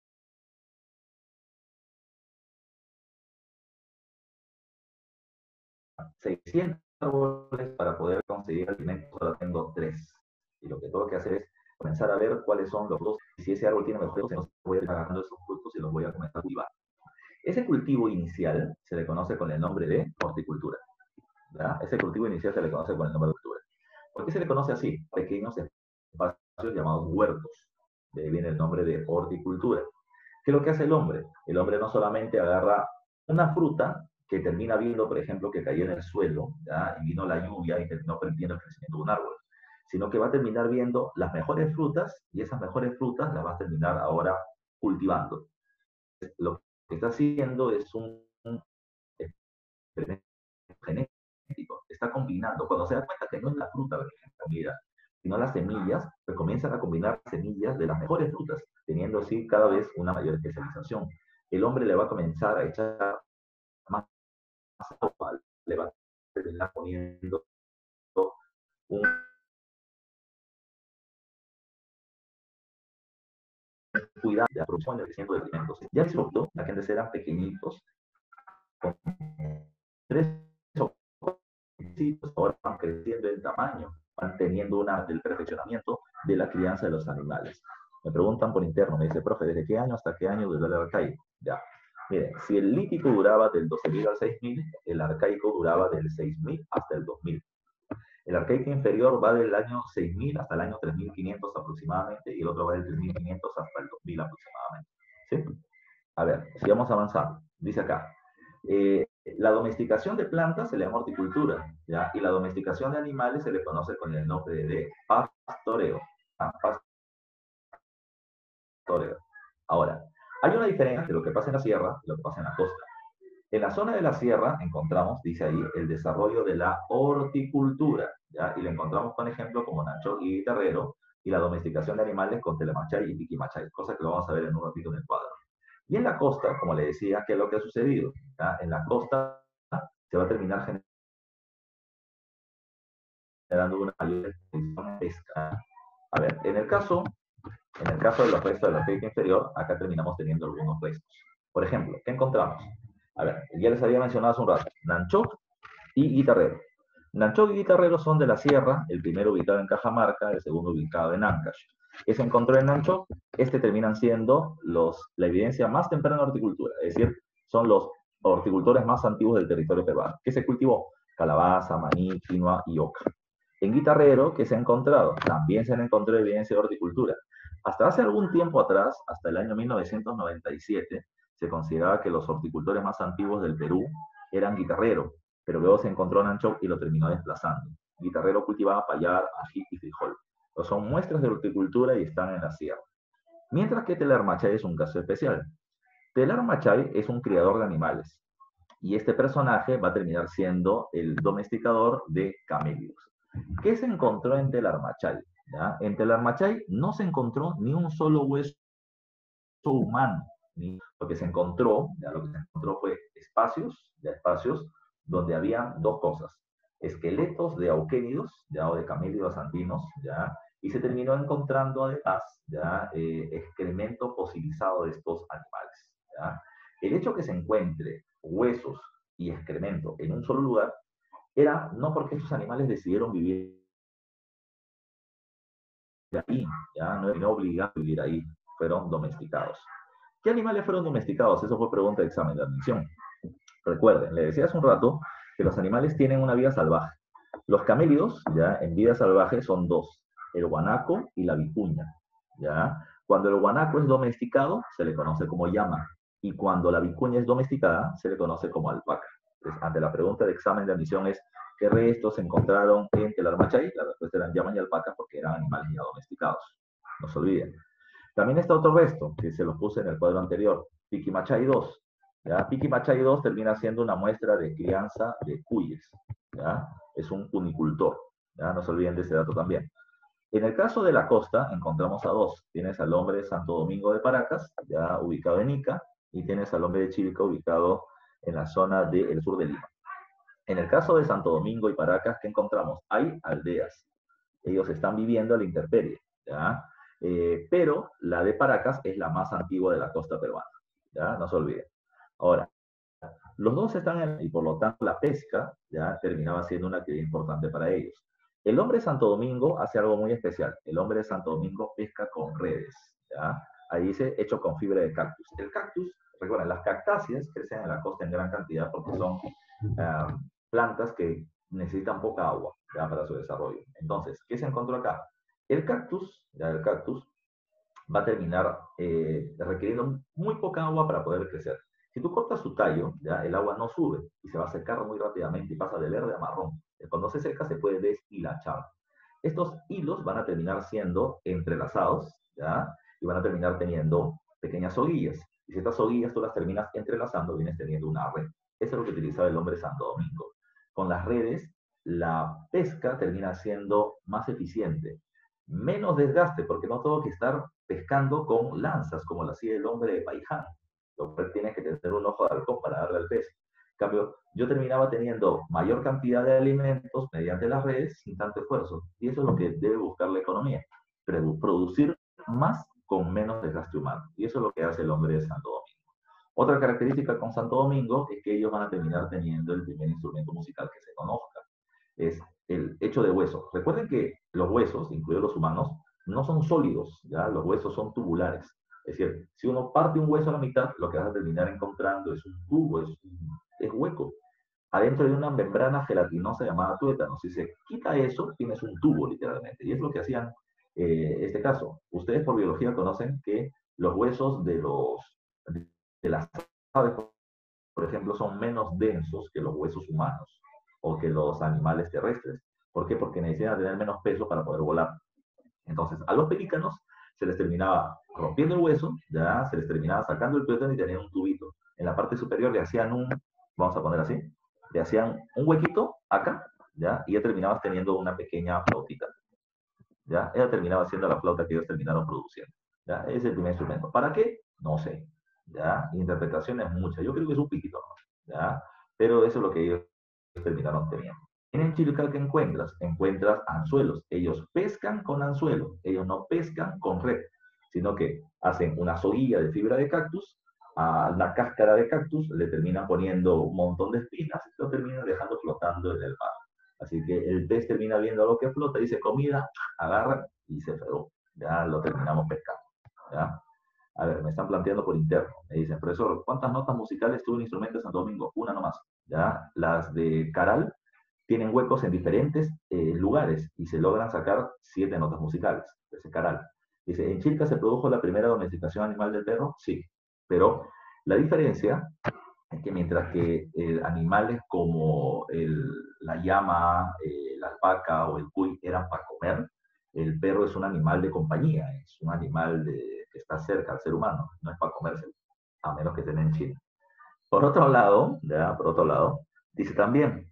[SPEAKER 2] 600 árboles para poder conseguir alimentos, ahora tengo 3. Y lo que tengo que hacer es comenzar a ver cuáles son los frutos. Y si ese árbol tiene mejores frutos, entonces voy a ir agarrando esos frutos y los voy a comenzar a cultivar. Ese cultivo inicial se le conoce con el nombre de horticultura, ¿verdad? Ese cultivo inicial se le conoce con el nombre de horticultura. ¿Por qué se le conoce así? Pequeños espacios llamados huertos. De ahí viene el nombre de horticultura. ¿Qué es lo que hace el hombre? El hombre no solamente agarra una fruta que termina viendo, por ejemplo, que cayó en el suelo, ¿ya? Y vino la lluvia y terminó permitiendo el crecimiento de un árbol, sino que va a terminar viendo las mejores frutas y esas mejores frutas las va a terminar ahora cultivando. Lo que está haciendo es un experimento genético, está combinando. Cuando se da cuenta que no es la fruta la que está mira, sino las semillas, pues comienzan a combinar semillas de las mejores frutas, teniendo así cada vez una mayor especialización. El hombre le va a comenzar a echar más agua, le va a terminar poniendo un cuidado de la producción del crecimiento de alimentos. Ya disfrutó, la gente eran pequeñitos, con 3 o 4 ahora van creciendo en tamaño. van teniendo del perfeccionamiento de la crianza de los animales. Me preguntan por interno, me dice, profe, ¿desde qué año hasta qué año duró el arcaico? Ya. Miren, si el lítico duraba del 12.000 al 6.000, el arcaico duraba del 6.000 hasta el 2.000. El arcaico inferior va del año 6.000 hasta el año 3.500 aproximadamente, y el otro va del 3.500 hasta el 2.000 aproximadamente. ¿Sí? A ver, sigamos avanzando. Dice acá, la domesticación de plantas se le llama horticultura, ¿ya? Y la domesticación de animales se le conoce con el nombre de pastoreo. Pastoreo. Ahora, hay una diferencia entre lo que pasa en la sierra y lo que pasa en la costa. En la zona de la sierra encontramos, dice ahí, el desarrollo de la horticultura, ¿ya? Y lo encontramos con ejemplos como Nanchoc y Guitarrero, y la domesticación de animales con Telemachay y Piquimachay, cosa que lo vamos a ver en un ratito en el cuadro. Y en la costa, como le decía, ¿qué es lo que ha sucedido? ¿Ya? En la costa se va a terminar generando una mayor pesca. A ver, en el caso de los restos de la pesca inferior, acá terminamos teniendo algunos restos. Por ejemplo, ¿qué encontramos? A ver, ya les había mencionado hace un rato, Nanchoc y Guitarrero. Nanchoc y Guitarrero son de la sierra, el primero ubicado en Cajamarca, el segundo ubicado en Ancash. ¿Qué se encontró en Nanchoc? Terminan siendo la evidencia más temprana de horticultura, es decir, son los horticultores más antiguos del territorio peruano. ¿Qué se cultivó? Calabaza, maní, quinoa y oca. En Guitarrero, ¿qué se ha encontrado? También se han encontrado evidencia de horticultura. Hasta hace algún tiempo atrás, hasta el año 1997, se consideraba que los horticultores más antiguos del Perú eran Guitarrero, pero luego se encontró Nanchoc y lo terminó desplazando. Guitarrero cultivaba payar, ají y frijol. Pero son muestras de horticultura y están en la sierra. Mientras que Telar Machay es un caso especial. Telar Machay es un criador de animales, y este personaje va a terminar siendo el domesticador de camélidos. ¿Qué se encontró en Telar Machay? ¿Ya? En Telar Machay no se encontró ni un solo hueso humano. Lo que se encontró, fue espacios donde había dos cosas: esqueletos de auquénidos, ya, o de camélidos andinos, ya, y se terminó encontrando además, ya, excremento fosilizado de estos animales, ya. El hecho que se encuentre huesos y excremento en un solo lugar era no porque estos animales decidieron vivir ahí, ya, no obligados a vivir ahí, fueron domesticados. ¿Qué animales fueron domesticados? Eso fue pregunta de examen de admisión. Recuerden, le decía hace un rato que los animales tienen una vida salvaje. Los camélidos, ya, en vida salvaje son dos: el guanaco y la vicuña, ya. Cuando el guanaco es domesticado, se le conoce como llama, y cuando la vicuña es domesticada, se le conoce como alpaca. Entonces, ante la pregunta de examen de admisión es, ¿qué restos se encontraron en Telar Machay? La respuesta eran llama y alpaca, porque eran animales ya domesticados. No se olviden. También está otro resto, que se los puse en el cuadro anterior, Piquimachay 2. ¿Ya? Piquimachay 2 termina siendo una muestra de crianza de cuyes, ¿ya? Es un cunicultor, ¿ya? No se olviden de ese dato también. En el caso de la costa, encontramos a dos. Tienes al hombre de Santo Domingo de Paracas, ya ubicado en Ica, y tienes al hombre de Chilca, ubicado en la zona del sur de Lima. En el caso de Santo Domingo y Paracas, ¿qué encontramos? Hay aldeas. Ellos están viviendo a la intemperie, ¿ya? Pero la de Paracas es la más antigua de la costa peruana, ¿ya? No se olviden. Ahora, los dos están y por lo tanto la pesca ya terminaba siendo una actividad importante para ellos. El hombre de Santo Domingo hace algo muy especial. El hombre de Santo Domingo pesca con redes, ¿ya? Ahí dice hecho con fibra de cactus. El cactus, recuerden, las cactáceas crecen en la costa en gran cantidad porque son plantas que necesitan poca agua, ¿ya?, para su desarrollo. Entonces, ¿qué se encontró acá? El cactus va a terminar requiriendo muy poca agua para poder crecer. Si tú cortas su tallo, ¿ya?, el agua no sube y se va a secar muy rápidamente y pasa de verde a marrón. Cuando se seca se puede deshilachar. Estos hilos van a terminar siendo entrelazados, ¿ya?, y van a terminar teniendo pequeñas soguillas. Y si estas soguillas tú las terminas entrelazando, vienes teniendo una red. Eso es lo que utilizaba el hombre de Santo Domingo. Con las redes, la pesca termina siendo más eficiente. Menos desgaste, porque no tengo que estar pescando con lanzas, como lo hacía el hombre de Paiján. Lo cual tienes que tener un ojo de halcón para darle al pez. En cambio, yo terminaba teniendo mayor cantidad de alimentos mediante las redes sin tanto esfuerzo. Y eso es lo que debe buscar la economía. Producir más con menos desgaste humano. Y eso es lo que hace el hombre de Santo Domingo. Otra característica con Santo Domingo es que ellos van a terminar teniendo el primer instrumento musical que se conozca. Es el hecho hecho de hueso. Recuerden que los huesos, incluidos los humanos, no son sólidos, ¿ya? Los huesos son tubulares. Es decir, si uno parte un hueso a la mitad, lo que vas a terminar encontrando es un tubo, es hueco, adentro de una membrana gelatinosa llamada tuétano. Si se quita eso, tienes un tubo, literalmente. Y es lo que hacían este caso. Ustedes por biología conocen que los huesos de las aves, por ejemplo, son menos densos que los huesos humanos o que los animales terrestres. ¿Por qué? Porque necesitan tener menos peso para poder volar. Entonces, a los pelícanos se les terminaba rompiendo el hueso, ya se les terminaba sacando el tuétano y tenían un tubito. En la parte superior le hacían vamos a poner así, le hacían un huequito acá, ya, y ya terminabas teniendo una pequeña flautita. ¿Ya? Ella terminaba siendo la flauta que ellos terminaron produciendo. ¿Ya? Es el primer instrumento. ¿Para qué? No sé. ¿Ya? Interpretaciones muchas. Yo creo que es un piquito, ¿ya? Pero eso es lo que ellos terminaron teniendo. En el Chilca, ¿qué encuentras? Encuentras anzuelos. Ellos pescan con anzuelo. Ellos no pescan con red, sino que hacen una soguilla de fibra de cactus, a la cáscara de cactus, le terminan poniendo un montón de espinas y lo terminan dejando flotando en el mar. Así que el pez termina viendo lo que flota, dice comida, agarra y se fregó. Ya lo terminamos pescando. ¿Ya? A ver, me están planteando por interno. Me dicen, profesor, ¿cuántas notas musicales tuvo un instrumento de Santo Domingo? Una nomás. ¿Ya? Las de Caral tienen huecos en diferentes lugares y se logran sacar 7 notas musicales de ese Caral. Dice, ¿en Chilca se produjo la primera domesticación animal del perro? Sí, pero la diferencia es que mientras que animales como la llama, la alpaca o el cuy eran para comer, el perro es un animal de compañía, es un animal que está cerca al ser humano, no es para comerse, a menos que estén en Chile. Por otro lado, ¿ya? Por otro lado, dice también,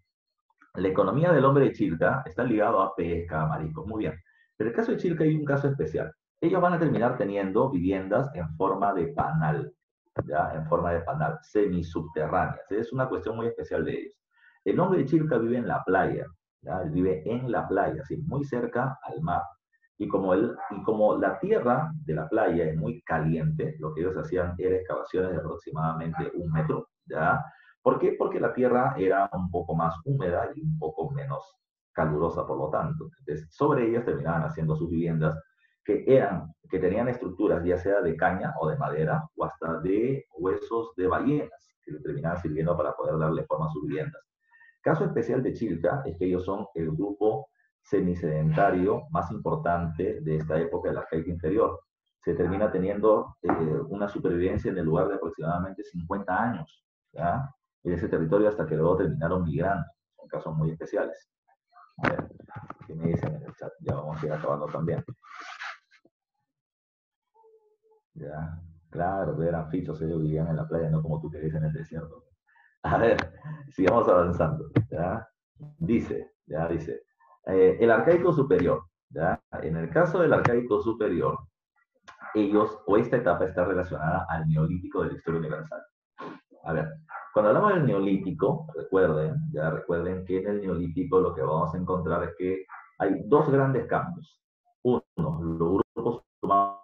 [SPEAKER 2] la economía del hombre de Chilca está ligado a pesca, a mariscos, muy bien. Pero en el caso de Chilca hay un caso especial. Ellos van a terminar teniendo viviendas en forma de panal, ¿ya? En forma de panal, semisubterráneas. Es una cuestión muy especial de ellos. El hombre de Chilca vive en la playa, ¿ya? Él vive en la playa, ¿sí? Muy cerca al mar. Y como la tierra de la playa es muy caliente, lo que ellos hacían era excavaciones de aproximadamente 1 metro, ¿ya? ¿Por qué? Porque la tierra era un poco más húmeda y un poco menos calurosa, por lo tanto. Entonces, sobre ellas terminaban haciendo sus viviendas que tenían estructuras ya sea de caña o de madera o hasta de huesos de ballenas que le terminaban sirviendo para poder darle forma a sus viviendas. Caso especial de Chilca es que ellos son el grupo semisedentario más importante de esta época del Arcaico Inferior. Se termina teniendo una supervivencia en el lugar de aproximadamente 50 años, ¿ya? En ese territorio hasta que luego terminaron migrando. Son casos muy especiales. A ver, ¿qué me dicen en el chat? Ya vamos a ir acabando también. Ya, claro, eran fichos, ellos vivían en la playa, no como tú que vives en el desierto. A ver, sigamos avanzando. ¿Ya? Dice, el arcaico superior. ¿Ya? En el caso del arcaico superior, esta etapa está relacionada al neolítico de la historia universal. A ver, cuando hablamos del neolítico, recuerden que en el neolítico lo que vamos a encontrar es que hay 2 grandes cambios. Uno, los grupos humanos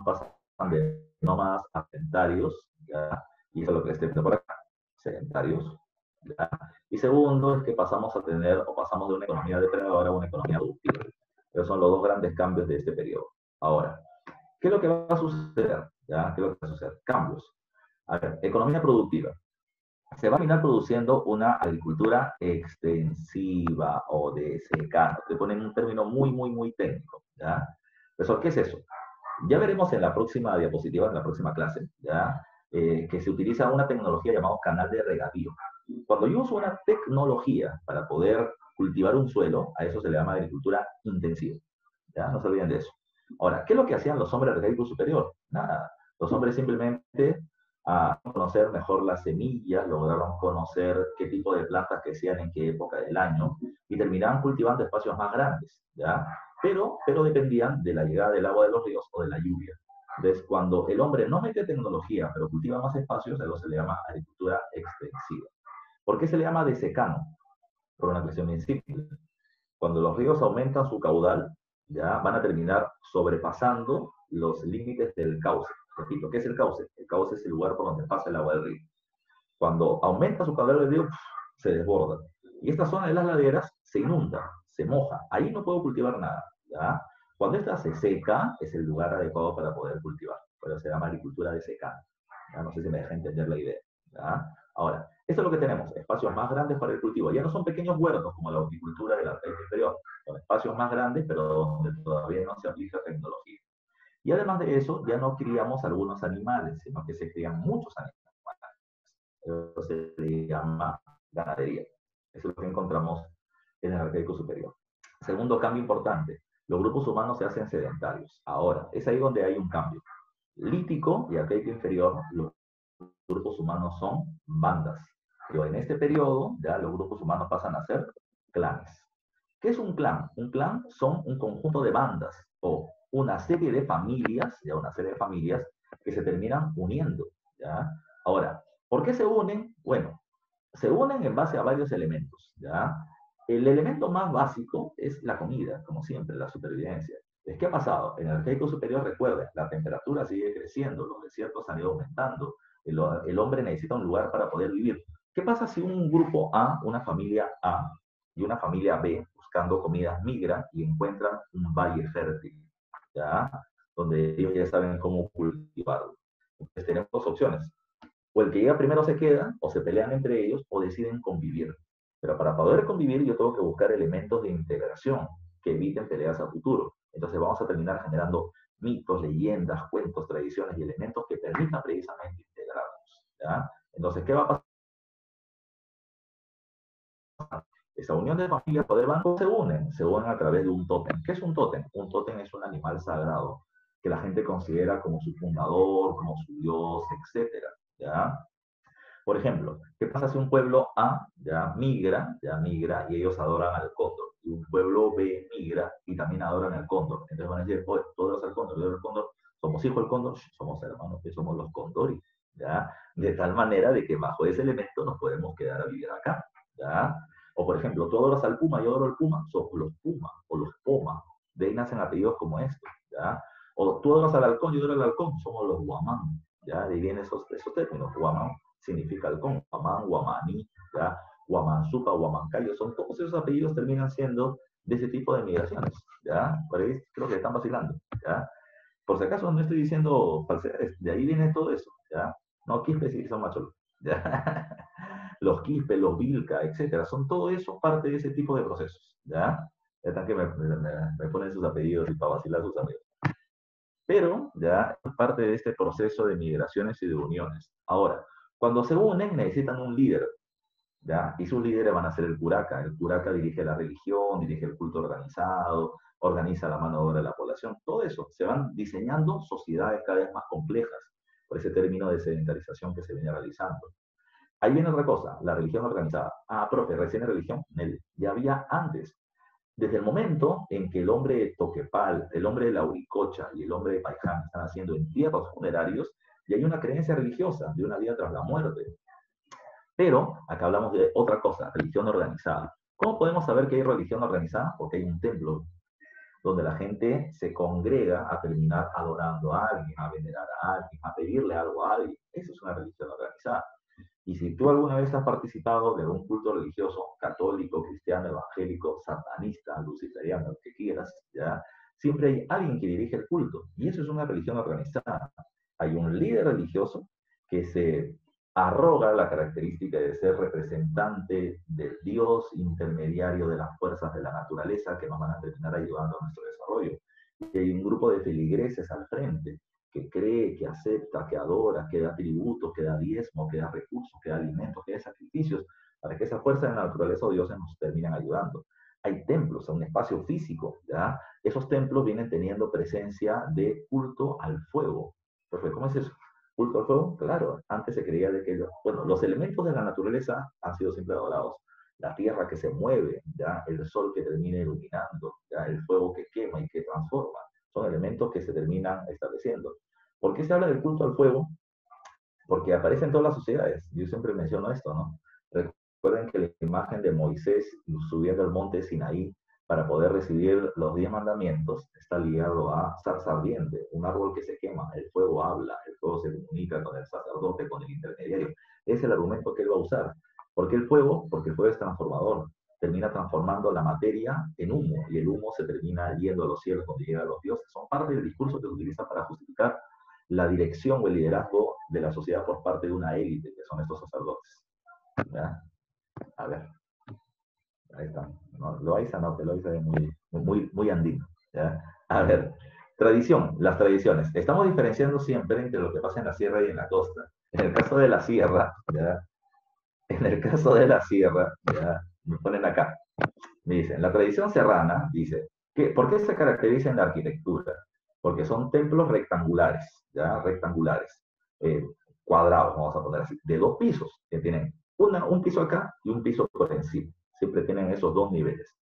[SPEAKER 2] pasan de nómadas a sedentarios, ¿ya? Y eso es lo que estoy viendo por acá, sedentarios. ¿Ya? Y segundo es que pasamos de una economía depredadora a una economía productiva. Esos son los 2 grandes cambios de este periodo. Ahora, ¿qué es lo que va a suceder? ¿Ya? ¿Qué es lo que va a suceder? Cambios. A ver, economía productiva. Se va a terminar produciendo una agricultura extensiva o de secano. Te ponen un término muy, muy, muy técnico. ¿Ya? Profesor, ¿qué es eso? Ya veremos en la próxima diapositiva, en la próxima clase, ¿ya? Que se utiliza una tecnología llamada canal de regadío. Cuando yo uso una tecnología para poder cultivar un suelo, a eso se le llama agricultura intensiva. ¿Ya? No se olviden de eso. Ahora, ¿qué es lo que hacían los hombres del Arcaico Superior? Nada. Los hombres simplemente conocer mejor las semillas, lograron conocer qué tipo de plantas crecían en qué época del año y terminaban cultivando espacios más grandes, ¿ya? Pero dependían de la llegada del agua de los ríos o de la lluvia. Entonces, cuando el hombre no mete tecnología, pero cultiva más espacios, eso se le llama agricultura extensiva. ¿Por qué se le llama de secano? Por una cuestión bien simple. Cuando los ríos aumentan su caudal, ya van a terminar sobrepasando los límites del cauce. Repito, ¿qué es el cauce? El cauce es el lugar por donde pasa el agua del río. Cuando aumenta su caudal del río, se desborda. Y esta zona de las laderas se se moja. Ahí no puedo cultivar nada, ¿ya? Cuando esta se seca, es el lugar adecuado para poder cultivar. Por eso se llama agricultura de secano. ¿Ya? No sé si me deja entender la idea, ¿ya? Ahora, esto es lo que tenemos, espacios más grandes para el cultivo. Ya no son pequeños huertos como la horticultura del arcaico inferior, son espacios más grandes, pero donde todavía no se aplica tecnología. Y además de eso, ya no criamos algunos animales, sino que se crían muchos animales. Eso se llama ganadería. Eso es lo que encontramos en el arcaico superior. Segundo cambio importante, los grupos humanos se hacen sedentarios. Ahora, es ahí donde hay un cambio. Lítico y arcaico inferior, los grupos humanos son bandas. Pero en este periodo, ya los grupos humanos pasan a ser clanes. ¿Qué es un clan? Un clan son un conjunto de bandas o una serie de familias, ya una serie de familias que se terminan uniendo, ¿ya? Ahora, ¿por qué se unen? Bueno, se unen en base a varios elementos, ¿ya? El elemento más básico es la comida, como siempre, la supervivencia. ¿Qué ha pasado? En el arcaico superior, recuerden, la temperatura sigue creciendo, los desiertos han ido aumentando, el hombre necesita un lugar para poder vivir. ¿Qué pasa si un grupo A, una familia A y una familia B, buscando comida, migra y encuentran un valle fértil, ¿ya? Donde ellos ya saben cómo cultivarlo? Entonces tenemos dos opciones. O el que llega primero se queda, o se pelean entre ellos, o deciden convivir. Pero para poder convivir yo tengo que buscar elementos de integración que eviten peleas a futuro. Entonces vamos a terminar generando mitos, leyendas, cuentos, tradiciones y elementos que permitan precisamente integrarnos, ¿ya? Entonces, ¿qué va a pasar? Esa unión de familias, poder banco, se unen a través de un tótem. ¿Qué es un tótem? Un tótem es un animal sagrado que la gente considera como su fundador, como su dios, etcétera, ¿ya? Por ejemplo, ¿qué pasa si un pueblo A ya migra y ellos adoran al cóndor? Y un pueblo B migra y también adoran al cóndor. Entonces van a decir, oye, tú adoras al cóndor, yo adoro al cóndor, somos hijos del cóndor, somos hermanos, que somos los cóndores, ¿ya? De tal manera de que bajo ese elemento nos podemos quedar a vivir acá, ¿ya? O por ejemplo, tú adoras al puma, yo adoro al puma, somos los puma o los poma. De ahí nacen apellidos como estos, ¿ya? O tú adoras al halcón, yo adoro al halcón, somos los guamán, ¿ya? De ahí vienen esos términos, guamán significa halcón, guamán, guamaní, ¿ya? Guamanzupa, guamancayo, son todos esos apellidos terminan siendo de ese tipo de migraciones, ¿ya? Por ahí creo que están vacilando, ¿ya? Por si acaso no estoy diciendo falsedades, de ahí viene todo eso, ¿ya? No, quispes sí son macholos, ¿ya? Los quispes, los vilca, etcétera, son todo eso parte de ese tipo de procesos, ¿ya? Ya están que me ponen sus apellidos y para vacilar sus amigos. Pero ya es parte de este proceso de migraciones y de uniones. Ahora, cuando se unen necesitan un líder, ¿ya? Y sus líderes van a ser el curaca. El curaca dirige la religión, dirige el culto organizado, organiza la mano de obra de la población. Todo eso. Se van diseñando sociedades cada vez más complejas por ese término de sedentarización que se viene realizando. Ahí viene otra cosa, la religión organizada. Ah, profe, recién religión, ya había antes. Desde el momento en que el hombre de Toquepal, el hombre de la Uricocha y el hombre de Paiján están haciendo entierros funerarios, y hay una creencia religiosa de una vida tras la muerte. Pero acá hablamos de otra cosa, religión organizada. ¿Cómo podemos saber que hay religión organizada? Porque hay un templo donde la gente se congrega a terminar adorando a alguien, a venerar a alguien, a pedirle algo a alguien. Eso es una religión organizada. Y si tú alguna vez has participado de un culto religioso, católico, cristiano, evangélico, satanista, luciferiano, lo que quieras, ¿ya? Siempre hay alguien que dirige el culto. Y eso es una religión organizada. Hay un líder religioso que se arroga la característica de ser representante del Dios intermediario de las fuerzas de la naturaleza que nos van a terminar ayudando a nuestro desarrollo. Y hay un grupo de feligreses al frente que cree, que acepta, que adora, que da tributos, que da diezmo, que da recursos, que da alimentos, que da sacrificios, para que esa fuerza de la naturaleza o dioses nos terminen ayudando. Hay templos, un espacio físico, ¿ya? Esos templos vienen teniendo presencia de culto al fuego. Perfecto, ¿cómo es eso? ¿Culto al fuego? Claro, antes se creía de que, bueno, los elementos de la naturaleza han sido siempre adorados. La tierra que se mueve, ¿ya? El sol que termina iluminando, ¿ya? El fuego que quema y que transforma. Son elementos que se terminan estableciendo. ¿Por qué se habla del culto al fuego? Porque aparece en todas las sociedades. Yo siempre menciono esto, ¿no? Recuerden que la imagen de Moisés subiendo al monte Sinaí para poder recibir los 10 mandamientos está ligado a zarza ardiente, un árbol que se quema, el fuego habla, el fuego se comunica con el sacerdote, con el intermediario. Es el argumento que él va a usar. ¿Por qué el fuego? Porque el fuego es transformador. termina transformando la materia en humo, y el humo se termina yendo a los cielos donde llegan los dioses. Son parte del discurso que se utiliza para justificar la dirección o el liderazgo de la sociedad por parte de una élite, que son estos sacerdotes. ¿Ya? A ver, ahí está. No, Loaiza no, que Loaiza es muy andino. ¿Ya? A ver, tradición, las tradiciones. Estamos diferenciando siempre entre lo que pasa en la sierra y en la costa. En el caso de la sierra, ¿ya? En el caso de la sierra, ¿ya? Me ponen acá, me dicen, la tradición serrana dice, ¿por qué se caracteriza en la arquitectura? Porque son templos rectangulares, ¿ya? Rectangulares, cuadrados, vamos a poner así, de 2 pisos, que tienen un piso acá y un piso por encima. Siempre tienen esos 2 niveles.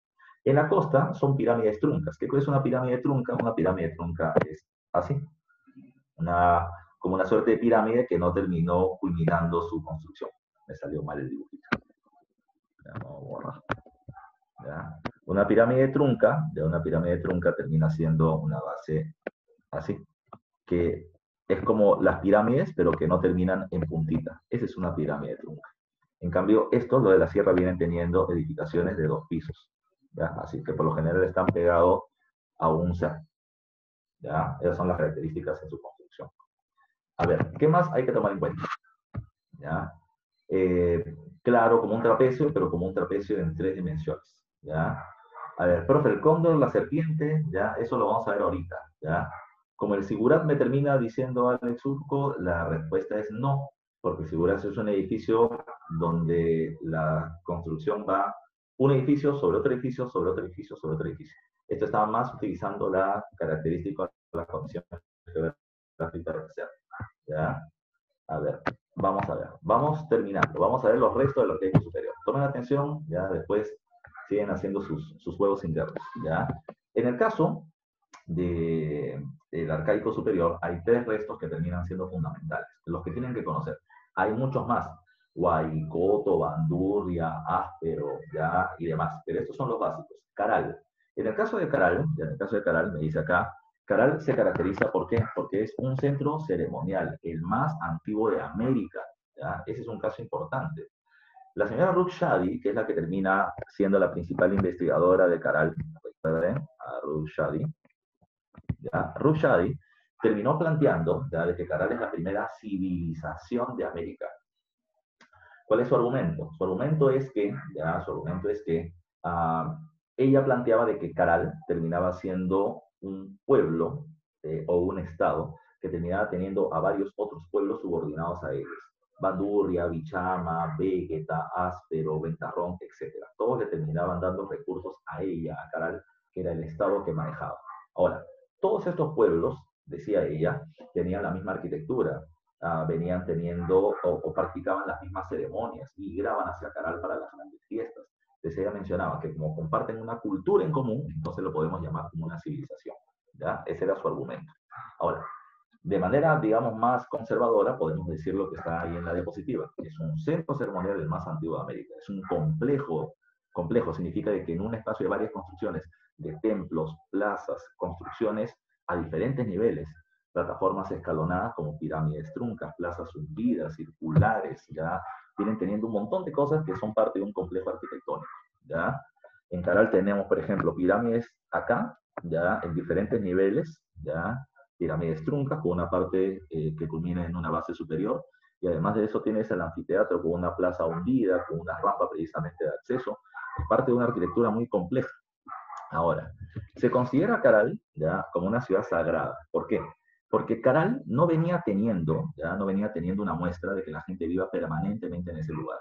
[SPEAKER 2] En la costa son pirámides truncas. ¿Qué es una pirámide trunca? Una pirámide trunca es así, como una suerte de pirámide que no terminó culminando su construcción. Me salió mal el dibujito. Ya, vamos a borrar. ¿Ya? Una pirámide trunca termina siendo una base así, que es como las pirámides, pero que no terminan en puntita. Esa es una pirámide trunca. En cambio, estos, lo de la sierra, vienen teniendo edificaciones de 2 pisos. ¿Ya? Así que por lo general están pegados a un cerro. ¿Ya? Esas son las características en su construcción. A ver, ¿qué más hay que tomar en cuenta? ¿Ya? Claro, como un trapecio, pero como un trapecio en 3 dimensiones. ¿Ya? A ver, profe, el cóndor, la serpiente, ya, eso lo vamos a ver ahorita, ¿ya? Como el Sigurat me termina diciendo Alex Urco, la respuesta es no, porque el Sigurat es un edificio donde la construcción va un edificio sobre otro edificio, sobre otro edificio, sobre otro edificio. Esto estaba más utilizando la característica de las condiciones geográficas del ser, ¿ya? A ver, vamos a ver, vamos terminando, vamos a ver los restos de los textos superior. Tomen atención, ya después siguen haciendo sus juegos internos, ¿ya? En el caso del arcaico superior, hay 3 restos que terminan siendo fundamentales, los que tienen que conocer. Hay muchos más, Huaycoto, Bandurria, Áspero, ¿ya? Y demás, pero estos son los básicos. Caral. En el caso de Caral, ya en el caso de Caral, me dice acá, Caral se caracteriza, ¿por qué? Porque es un centro ceremonial, el más antiguo de América, ¿ya? Ese es un caso importante. La señora Ruth Shadi, que es la que termina siendo la principal investigadora de Caral, recuerden a Ruth Shadi, ¿ya? Ruth Shadi terminó planteando, ¿ya?, de que Caral es la primera civilización de América. ¿Cuál es su argumento? Su argumento es que, ella planteaba de que Caral terminaba siendo un pueblo o un estado que terminaba teniendo a varios otros pueblos subordinados a ellos. Bandurria, Bichama, Vegeta, Áspero, Ventarrón, etc. Todos le terminaban dando recursos a ella, a Caral, que era el estado que manejaba. Ahora, todos estos pueblos, decía ella, tenían la misma arquitectura, venían teniendo o practicaban las mismas ceremonias, migraban hacia Caral para las grandes fiestas. Entonces ella mencionaba que como comparten una cultura en común, entonces lo podemos llamar como una civilización, ¿ya? Ese era su argumento. Ahora, de manera, digamos, más conservadora, podemos decir lo que está ahí en la diapositiva. Es un centro ceremonial el más antiguo de América. Es un complejo. Complejo significa que en un espacio de varias construcciones, de templos, plazas, construcciones a diferentes niveles, plataformas escalonadas como pirámides truncas, plazas hundidas, circulares, ¿ya? Vienen teniendo un montón de cosas que son parte de un complejo arquitectónico, ¿ya? En Caral tenemos, por ejemplo, pirámides acá, ¿ya?, en diferentes niveles, ¿ya?, pirámides truncas con una parte que culmina en una base superior, y además de eso tienes el anfiteatro con una plaza hundida, con una rampa precisamente de acceso. Es parte de una arquitectura muy compleja. Ahora, se considera Caral, ¿ya?, como una ciudad sagrada. ¿Por qué? Porque Caral no venía teniendo una muestra de que la gente viva permanentemente en ese lugar.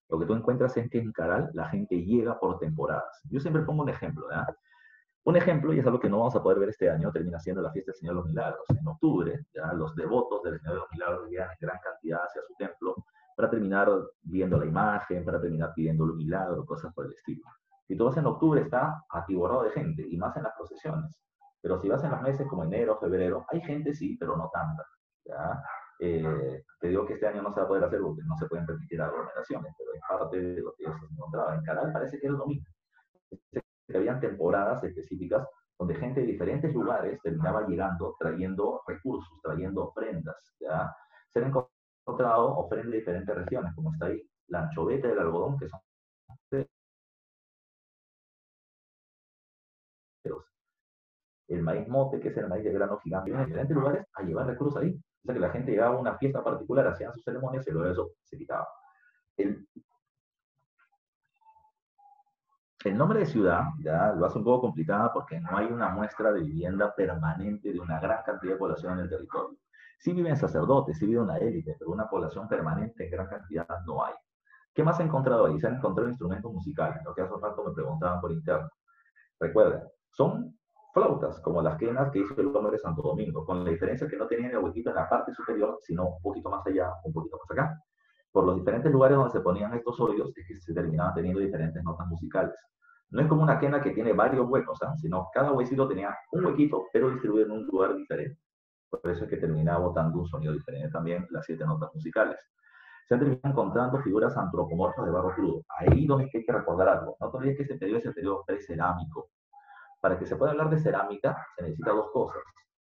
[SPEAKER 2] Lo que tú encuentras es que en Caral la gente llega por temporadas. Yo siempre pongo un ejemplo, ¿ya? Un ejemplo, y es algo que no vamos a poder ver este año, termina siendo la fiesta del Señor de los Milagros. En octubre, ¿ya?, los devotos del Señor de los Milagros llegan en gran cantidad hacia su templo para terminar viendo la imagen, para terminar pidiendo un milagro, cosas por el estilo. Si tú vas en octubre, está atiborrado de gente, y más en las procesiones. Pero si vas en los meses como enero, febrero, hay gente sí, pero no tanta, ¿ya? Te digo que este año no se va a poder hacer porque no se pueden permitir aglomeraciones, pero es parte de lo que ellos se encontraban. En Caral parece que es lo mismo. Que habían temporadas específicas donde gente de diferentes lugares terminaba llegando, trayendo recursos, trayendo ofrendas, ¿ya? Se han encontrado ofrendas de diferentes regiones, como está ahí la anchoveta y el algodón, que son El maíz mote, que es el maíz de grano gigante, en diferentes lugares a llevar recursos ahí. O sea que la gente llegaba a una fiesta particular, hacían sus ceremonias y luego eso se quitaba. El nombre de ciudad ya lo hace un poco complicada porque no hay una muestra de vivienda permanente de una gran cantidad de población en el territorio. Sí viven sacerdotes, sí vive una élite, pero una población permanente en gran cantidad no hay. ¿Qué más se ha encontrado ahí? Se han encontrado instrumentos musicales, lo que hace un rato me preguntaban por interno. Recuerden, son flautas como las quenas que hizo el hombre de Santo Domingo, con la diferencia que no tenían el huequito en la parte superior, sino un poquito más allá, un poquito más acá. Por los diferentes lugares donde se ponían estos hoyos, es que se terminaban teniendo diferentes notas musicales. No es como una quena que tiene varios huecos, sino cada huesito tenía un huequito, pero distribuido en un lugar diferente. Por eso es que terminaba botando un sonido diferente también las 7 notas musicales. Se han terminado encontrando figuras antropomorfas de barro crudo. Ahí donde es que hay que recordar algo. No te olvides que este periodo es el periodo precerámico. Para que se pueda hablar de cerámica, se necesita 2 cosas.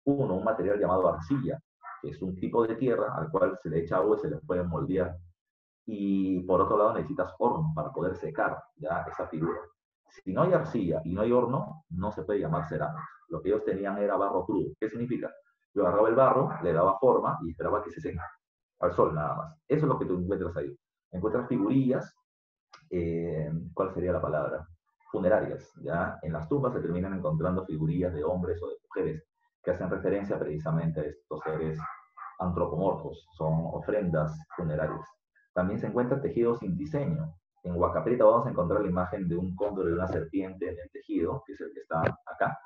[SPEAKER 2] Uno, un material llamado arcilla, que es un tipo de tierra al cual se le echa agua y se le puede moldear. Y por otro lado, necesitas horno para poder secar ya esa figura. Si no hay arcilla y no hay horno, no se puede llamar cerámica. Lo que ellos tenían era barro crudo. ¿Qué significa? Yo agarraba el barro, le daba forma y esperaba que se seque al sol nada más. Eso es lo que tú encuentras ahí. Encuentras figurillas, ¿cuál sería la palabra? Funerarias, ¿ya? En las tumbas se terminan encontrando figurillas de hombres o de mujeres que hacen referencia precisamente a estos seres antropomorfos, son ofrendas funerarias. También se encuentran tejidos sin diseño. En Huaca Prieta vamos a encontrar la imagen de un cóndor y una serpiente en el tejido, que es el que está acá,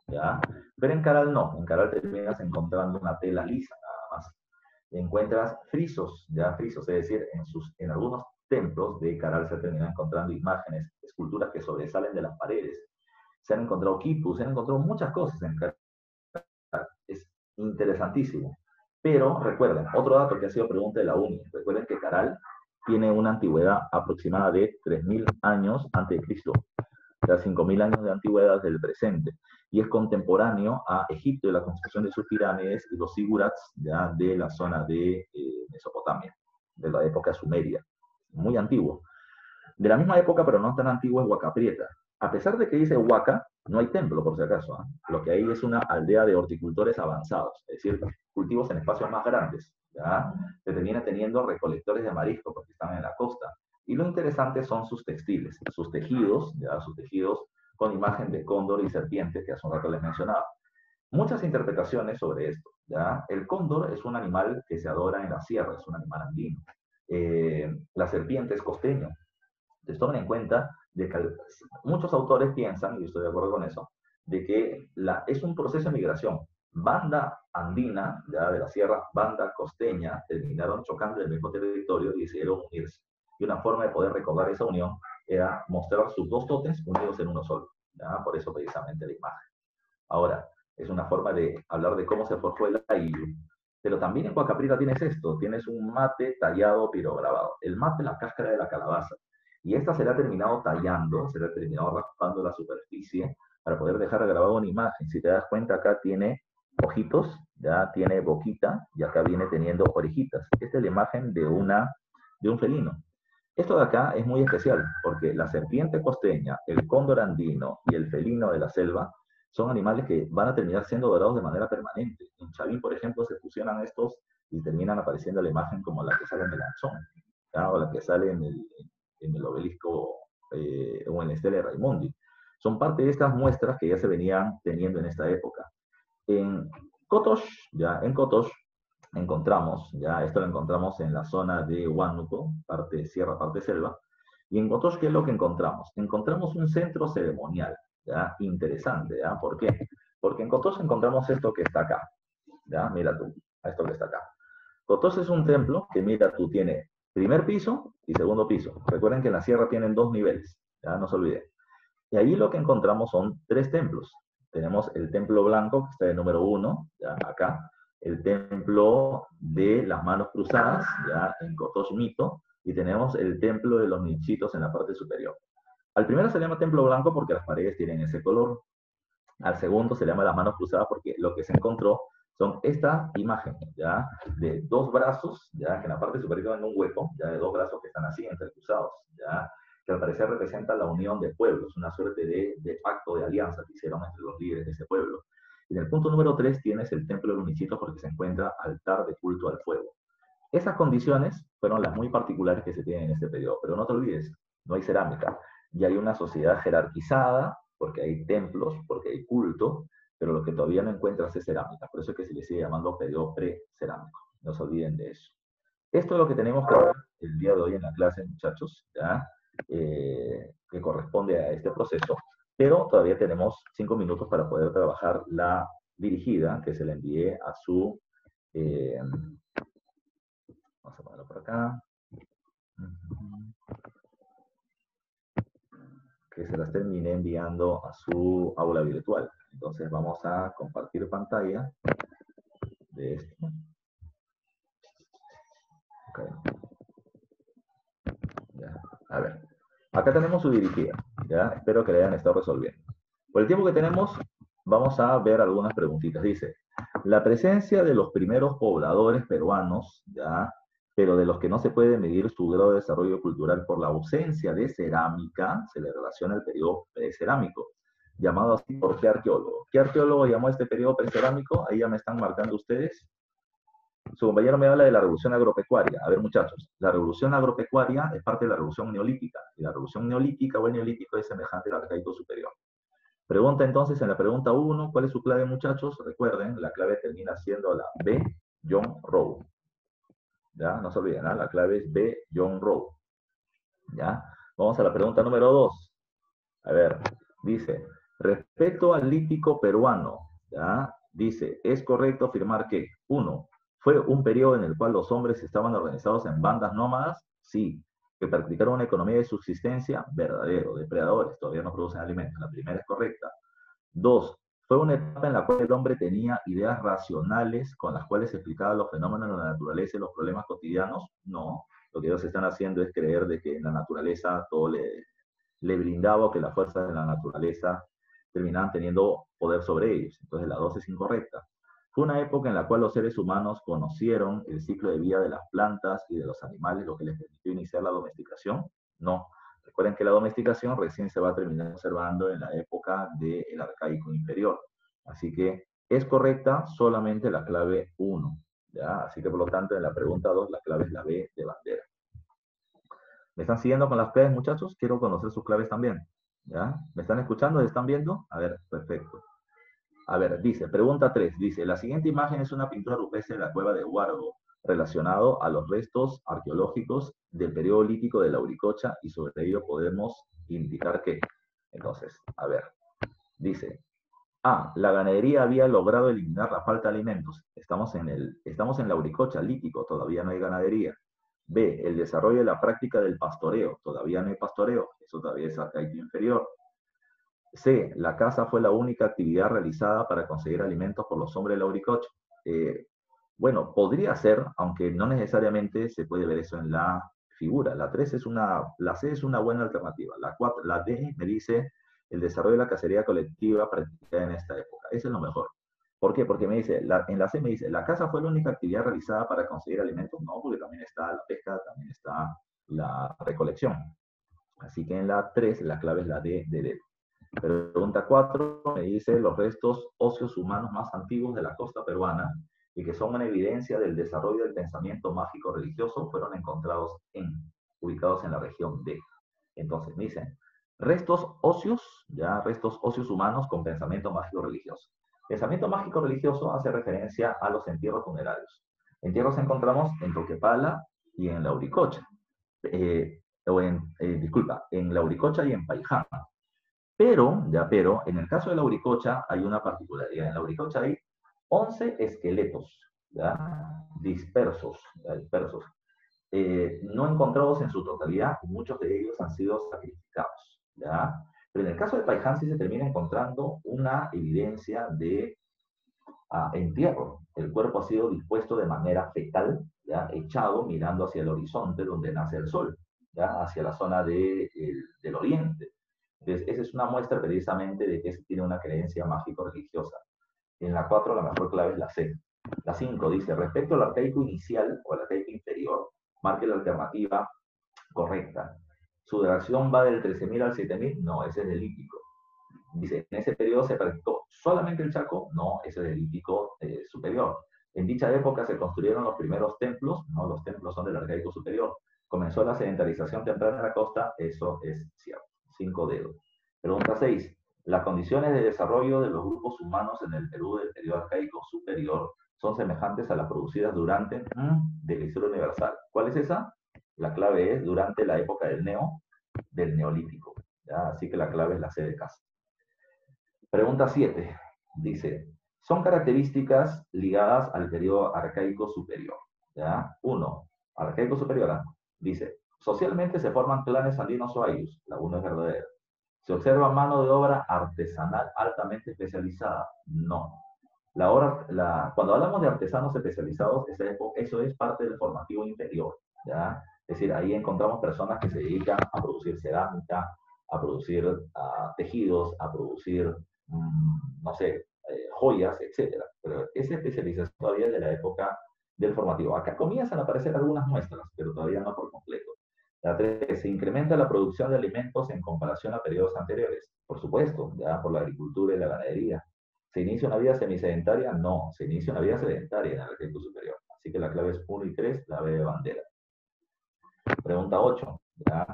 [SPEAKER 2] ¿ya? Pero en Caral no, en Caral terminas encontrando una tela lisa nada más. Encuentras frisos, ya frisos, es decir, en algunos templos de Caral se terminan encontrando imágenes, esculturas que sobresalen de las paredes. Se han encontrado quipus, se han encontrado muchas cosas en Caral. Es interesantísimo. Pero recuerden, otro dato que ha sido pregunta de la UNI, recuerden que Caral tiene una antigüedad aproximada de 3.000 años antes de Cristo, o sea, 5.000 años de antigüedad del presente, y es contemporáneo a Egipto y la construcción de sus pirámides y los zigurats ya de la zona de Mesopotamia, de la época sumeria, muy antiguo. De la misma época, pero no tan antiguo, es Huaca Prieta. A pesar de que dice Huaca, no hay templo, por si acaso. Lo que hay es una aldea de horticultores avanzados, es decir, cultivos en espacios más grandes. ¿Ya? Se termina teniendo recolectores de marisco porque están en la costa. Y lo interesante son sus textiles, sus tejidos, ¿ya? Sus tejidos con imagen de cóndor y serpiente, que hace un rato les mencionaba. Muchas interpretaciones sobre esto. ¿Ya? El cóndor es un animal que se adora en la sierra, es un animal andino. La serpiente es costeño. Entonces tomen en cuenta de que muchos autores piensan, y estoy de acuerdo con eso, de que es un proceso de migración. Banda andina, ya de la sierra, banda costeña, terminaron chocando en el mismo territorio y decidieron unirse. Y una forma de poder recordar esa unión era mostrar sus 2 tótems unidos en uno solo. ¿Ya? Por eso precisamente la imagen. Ahora, es una forma de hablar de cómo se forjó el ayllu. Pero también en Huaca Prieta tienes esto, tienes un mate tallado pirograbado. El mate es la cáscara de la calabaza. Y esta se le ha terminado tallando, se le ha terminado raspando la superficie para poder dejar grabada una imagen. Si te das cuenta, acá tiene ojitos, ya tiene boquita, y acá viene teniendo orejitas. Esta es la imagen de un felino. Esto de acá es muy especial, porque la serpiente costeña, el cóndor andino y el felino de la selva son animales que van a terminar siendo dorados de manera permanente. En Chavín, por ejemplo, se fusionan estos y terminan apareciendo la imagen como la que sale en el Anzón, ¿ya? O la que sale en el obelisco o en la estela de Raimondi. Son parte de estas muestras que ya se venían teniendo en esta época. En Cotox, ya en Cotox encontramos, ya esto lo encontramos en la zona de Huánuco, parte sierra, parte selva, y en Cotox, ¿qué es lo que encontramos? Encontramos un centro ceremonial, ya interesante, ¿ya? ¿Por qué? Porque en Cotox encontramos esto que está acá, ya, mira tú, esto que está acá. Cotox es un templo que, mira tú, tiene primer piso y segundo piso. Recuerden que en la sierra tienen 2 niveles, ya no se olviden. Y ahí lo que encontramos son 3 templos. Tenemos el templo blanco, que está de número 1, ya acá. El templo de las manos cruzadas, ya en Cotox Mito. Y tenemos el templo de los nichitos en la parte superior. Al primero se llama templo blanco porque las paredes tienen ese color. Al segundo se llama las manos cruzadas porque lo que se encontró son esta imagen, ¿ya? De 2 brazos, ¿ya? Que en la parte superior tienen un hueco, ¿ya? De 2 brazos que están así, entrecruzados, ¿ya? que al parecer representa la unión de pueblos, una suerte de pacto, de alianza que hicieron entre los líderes de ese pueblo. Y en el punto número 3 tienes el templo de Lunicitos porque se encuentra altar de culto al fuego. Esas condiciones fueron las muy particulares que se tienen en este periodo, pero no te olvides, no hay cerámica, y hay una sociedad jerarquizada, porque hay templos, porque hay culto, pero lo que todavía no encuentras es cerámica, por eso es que se le sigue llamando periodo pre-cerámico, no se olviden de eso. Esto es lo que tenemos que ver el día de hoy en la clase, muchachos, ¿ya? Que corresponde a este proceso, pero todavía tenemos 5 minutos para poder trabajar la dirigida que se le envié a su... vamos a ponerlo por acá. Que se las terminé enviando a su aula virtual. Entonces vamos a compartir pantalla de esto. Okay. Ya. A ver, acá tenemos su dirigida. ¿Ya? Espero que la hayan estado resolviendo. Por el tiempo que tenemos, vamos a ver algunas preguntitas. Dice, la presencia de los primeros pobladores peruanos, ¿ya? Pero de los que no se puede medir su grado de desarrollo cultural por la ausencia de cerámica, se le relaciona el periodo precerámico, llamado así por qué arqueólogo. ¿Qué arqueólogo llamó este periodo precerámico? Ahí ya me están marcando ustedes. Su compañero me habla de la revolución agropecuaria. A ver, muchachos, la revolución agropecuaria es parte de la revolución neolítica, y la revolución neolítica o el neolítico es semejante al arcaico superior. Pregunta entonces en la pregunta 1, ¿cuál es su clave, muchachos? Recuerden, la clave termina siendo la B, John Rowe. ¿Ya? No se olviden, ¿eh? La clave es B, John Rowe. ¿Ya? Vamos a la pregunta número 2. A ver, dice, respecto al lítico peruano, ¿ya? Dice, ¿es correcto afirmar que, 1, fue un periodo en el cual los hombres estaban organizados en bandas nómadas? Sí. ¿Que practicaron una economía de subsistencia? Verdadero. Depredadores, todavía no producen alimentos. La primera es correcta. 2, fue una etapa en la cual el hombre tenía ideas racionales con las cuales explicaba los fenómenos de la naturaleza y los problemas cotidianos. No, lo que ellos están haciendo es creer de que en la naturaleza todo le brindaba, o que las fuerzas de la naturaleza terminaban teniendo poder sobre ellos. Entonces la 2 es incorrecta. Fue una época en la cual los seres humanos conocieron el ciclo de vida de las plantas y de los animales, lo que les permitió iniciar la domesticación. No. Recuerden que la domesticación recién se va a terminar observando en la época del arcaico inferior. Así que es correcta solamente la clave 1. ¿Ya? Así que por lo tanto en la pregunta 2 la clave es la B de bandera. ¿Me están siguiendo con las claves, muchachos? Quiero conocer sus claves también. ¿Ya? ¿Me están escuchando? ¿Me están viendo? A ver, perfecto. A ver, dice, pregunta 3, dice, la siguiente imagen es una pintura rupestre de la cueva de Huargo, relacionado a los restos arqueológicos del periodo lítico de Lauricocha, y sobre ello podemos indicar que, entonces, a ver, dice, A, la ganadería había logrado eliminar la falta de alimentos. Estamos en Lauricocha, lítico, todavía no hay ganadería. B, el desarrollo de la práctica del pastoreo, todavía no hay pastoreo, eso todavía es arcaico inferior. C, la caza fue la única actividad realizada para conseguir alimentos por los hombres de Lauricocha. Bueno, podría ser, aunque no necesariamente se puede ver eso en la figura. La C es una buena alternativa. La D me dice el desarrollo de la cacería colectiva practicada en esta época. Ese es lo mejor. ¿Por qué? Porque me dice, en la C me dice, ¿la caza fue la única actividad realizada para conseguir alimentos? No, porque también está la pesca, también está la recolección. Así que en la 3 la clave es la D de dedo. Pregunta 4 me dice los restos óseos humanos más antiguos de la costa peruana y que son una evidencia del desarrollo del pensamiento mágico religioso fueron encontrados ubicados en la región D. Entonces me dicen restos óseos, ya restos óseos humanos con pensamiento mágico religioso. Pensamiento mágico religioso hace referencia a los entierros funerarios. Entierros encontramos en Toquepala y en Lauricocha. En Lauricocha y en Paiján. Pero, en el caso de Lauricocha hay una particularidad. En Lauricocha hay 11 esqueletos, ¿ya? Dispersos, no encontrados en su totalidad, muchos de ellos han sido sacrificados, ¿ya? Pero en el caso de Paiján sí se termina encontrando una evidencia de entierro. El cuerpo ha sido dispuesto de manera fetal, ¿ya? Echado mirando hacia el horizonte donde nace el sol, ¿ya? Hacia la zona del oriente. Entonces, esa es una muestra precisamente de que se tiene una creencia mágico-religiosa. En la 4 la mejor clave es la C. La 5 dice, respecto al arcaico inicial o al arcaico inferior, marque la alternativa correcta. ¿Su duración va del 13.000 al 7.000? No, ese es del Lítico. Dice, ¿en ese periodo se practicó solamente el Chaco? No, ese es del Lítico superior. En dicha época se construyeron los primeros templos, no, los templos son del Arcaico superior. Comenzó la sedentarización temprana en la costa, eso es cierto. 5 dedos. Pregunta 6. Las condiciones de desarrollo de los grupos humanos en el Perú del periodo arcaico superior son semejantes a las producidas durante de la historia universal. ¿Cuál es esa? La clave es durante la época del Neolítico. ¿Ya? Así que la clave es la C de casa. Pregunta 7. Dice, son características ligadas al periodo arcaico superior. ¿Ya? 1. Arcaico superior. ¿Ah? Dice, socialmente se forman clanes andinos o ayllus. La 1 es verdadera. ¿Se observa mano de obra artesanal altamente especializada? No. Cuando hablamos de artesanos especializados, eso es parte del formativo inferior. ¿Ya? Es decir, ahí encontramos personas que se dedican a producir cerámica, a producir tejidos, a producir, no sé, joyas, etc. Pero esa especialización todavía es de la época del formativo. Acá comienzan a aparecer algunas muestras, pero todavía no por completo. La 3, se incrementa la producción de alimentos en comparación a periodos anteriores. Por supuesto, ya por la agricultura y la ganadería. ¿Se inicia una vida semisedentaria? No, se inicia una vida sedentaria en el arcaico superior. Así que la clave es 1 y 3, la B de bandera. Pregunta 8. ¿Ya?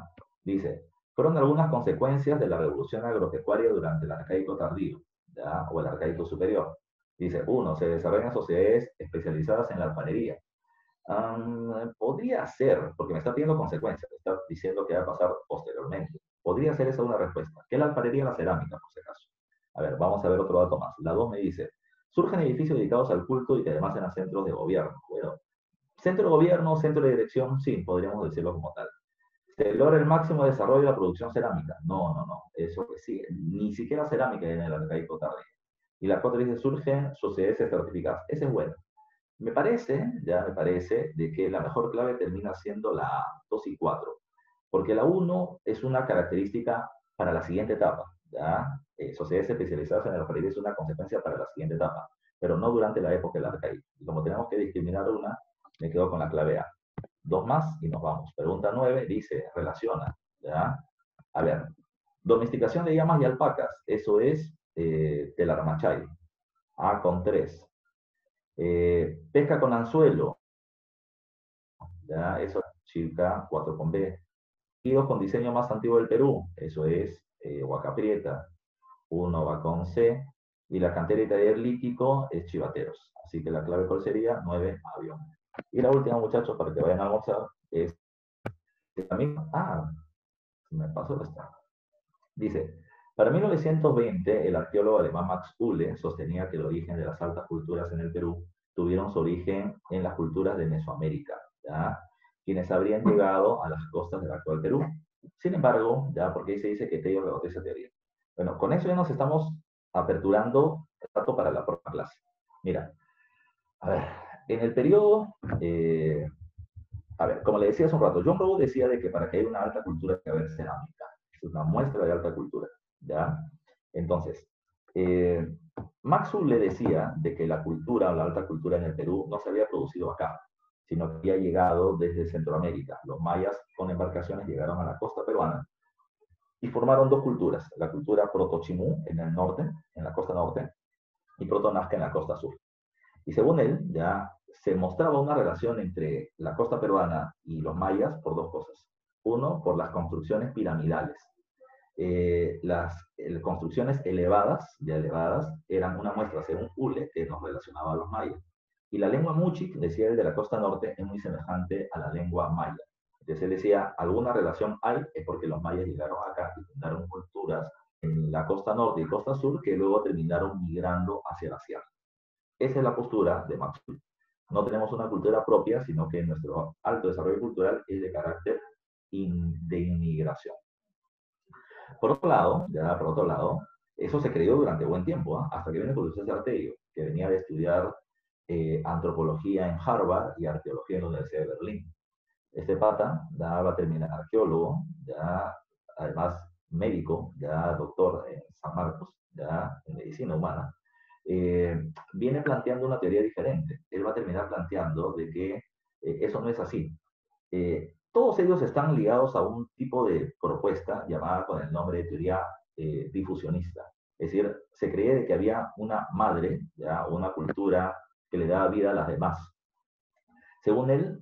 [SPEAKER 2] Dice, fueron algunas consecuencias de la revolución agropecuaria durante el arcaico tardío, ¿ya? O el arcaico superior. Dice, 1, se desarrollan sociedades especializadas en la alfarería. Podría ser, porque me está pidiendo consecuencias, me está diciendo que va a pasar posteriormente. Podría ser esa una respuesta. ¿Qué es la alfarería y la cerámica, por si acaso? A ver, vamos a ver otro dato más. La 2 me dice, surgen edificios dedicados al culto y que además eran centros de gobierno. Bueno, centro de gobierno, centro de dirección, sí, podríamos decirlo como tal. ¿Se logra el máximo desarrollo de la producción cerámica? No, no, no. Eso que sí, ni siquiera cerámica en el arcaico tardío. Y la 4 dice, surgen sociedades certificadas. Ese es bueno. Me parece de que la mejor clave termina siendo la 2 y 4, porque la 1 es una característica para la siguiente etapa, ¿ya? Sociedades especializadas en la alfarería es una consecuencia para la siguiente etapa, pero no durante la época del arcaico. Y como tenemos que discriminar una, me quedo con la clave A. 2 más y nos vamos. Pregunta 9 dice, relaciona, ¿ya? A ver, domesticación de llamas y alpacas, eso es Telarmachay. A con 3. Pesca con anzuelo, ya, eso es Chilca 4 con B. Ríos con diseño más antiguo del Perú, eso es Huaca Prieta, 1 va con C. Y la cantera y taller lítico es Chivateros. Así que la clave cuál sería 9, avión. Y la última, muchachos, para que vayan a almorzar, es esta misma. Me pasó esta. Dice, para 1920, el arqueólogo alemán Max Uhle sostenía que el origen de las altas culturas en el Perú tuvieron su origen en las culturas de Mesoamérica, ¿ya? Quienes habrían llegado a las costas del actual Perú. Sin embargo, ya, porque ahí se dice que Tello rebotó esa teoría. Bueno, con eso ya nos estamos aperturando el dato para la próxima clase. Mira, a ver, en el periodo, a ver, como le decía hace un rato, John Rowe decía de que para que haya una alta cultura hay que haber cerámica. Es una muestra de alta cultura, ¿ya? Entonces, Max le decía de que la cultura o la alta cultura en el Perú no se había producido acá, sino que había llegado desde Centroamérica. Los mayas con embarcaciones llegaron a la costa peruana y formaron dos culturas, la cultura proto-chimú en el norte, en la costa norte, y proto-nazca en la costa sur. Y según él, ya se mostraba una relación entre la costa peruana y los mayas por dos cosas. Uno, por las construcciones piramidales. Las construcciones elevadas eran una muestra, según Uhle, que nos relacionaba a los mayas. Y la lengua muchic, decía él, de la costa norte, es muy semejante a la lengua maya. Entonces él decía, alguna relación hay, es porque los mayas llegaron acá y fundaron culturas en la costa norte y costa sur que luego terminaron migrando hacia la sierra. Esa es la postura de Max Uhle. No tenemos una cultura propia, sino que nuestro alto desarrollo cultural es de carácter de inmigración. Por otro lado, eso se creyó durante buen tiempo, hasta que viene Julio César Tello, que venía de estudiar antropología en Harvard y arqueología en la Universidad de Berlín. Este pata ya va a terminar arqueólogo, ya además médico, ya doctor en San Marcos, ya en medicina humana. Viene planteando una teoría diferente. Él va a terminar planteando de que eso no es así. todos ellos están ligados a un tipo de propuesta llamada con el nombre de teoría difusionista. Es decir, se creía de que había una madre, ¿ya? Una cultura que le daba vida a las demás. Según él,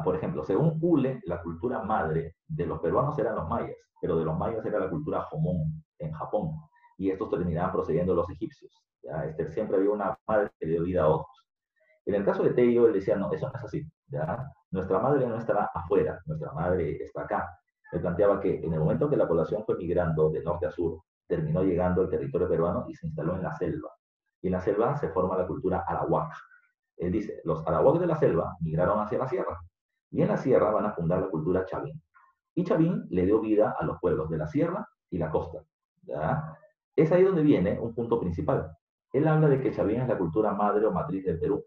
[SPEAKER 2] por ejemplo, según Ule, la cultura madre de los peruanos eran los mayas, pero de los mayas era la cultura Jomón en Japón, y estos terminaban procediendo los egipcios. ¿Ya? Siempre había una madre que le dio vida a otros. En el caso de Tello, él decía, no, eso no es así. ¿Ya? Nuestra madre no está afuera, nuestra madre está acá. Él planteaba que en el momento que la población fue migrando de norte a sur, terminó llegando al territorio peruano y se instaló en la selva. Y en la selva se forma la cultura arawak. Él dice, los arawak de la selva migraron hacia la sierra. Y en la sierra van a fundar la cultura chavín. Y Chavín le dio vida a los pueblos de la sierra y la costa. ¿Ya? Es ahí donde viene un punto principal. Él habla de que Chavín es la cultura madre o matriz del Perú.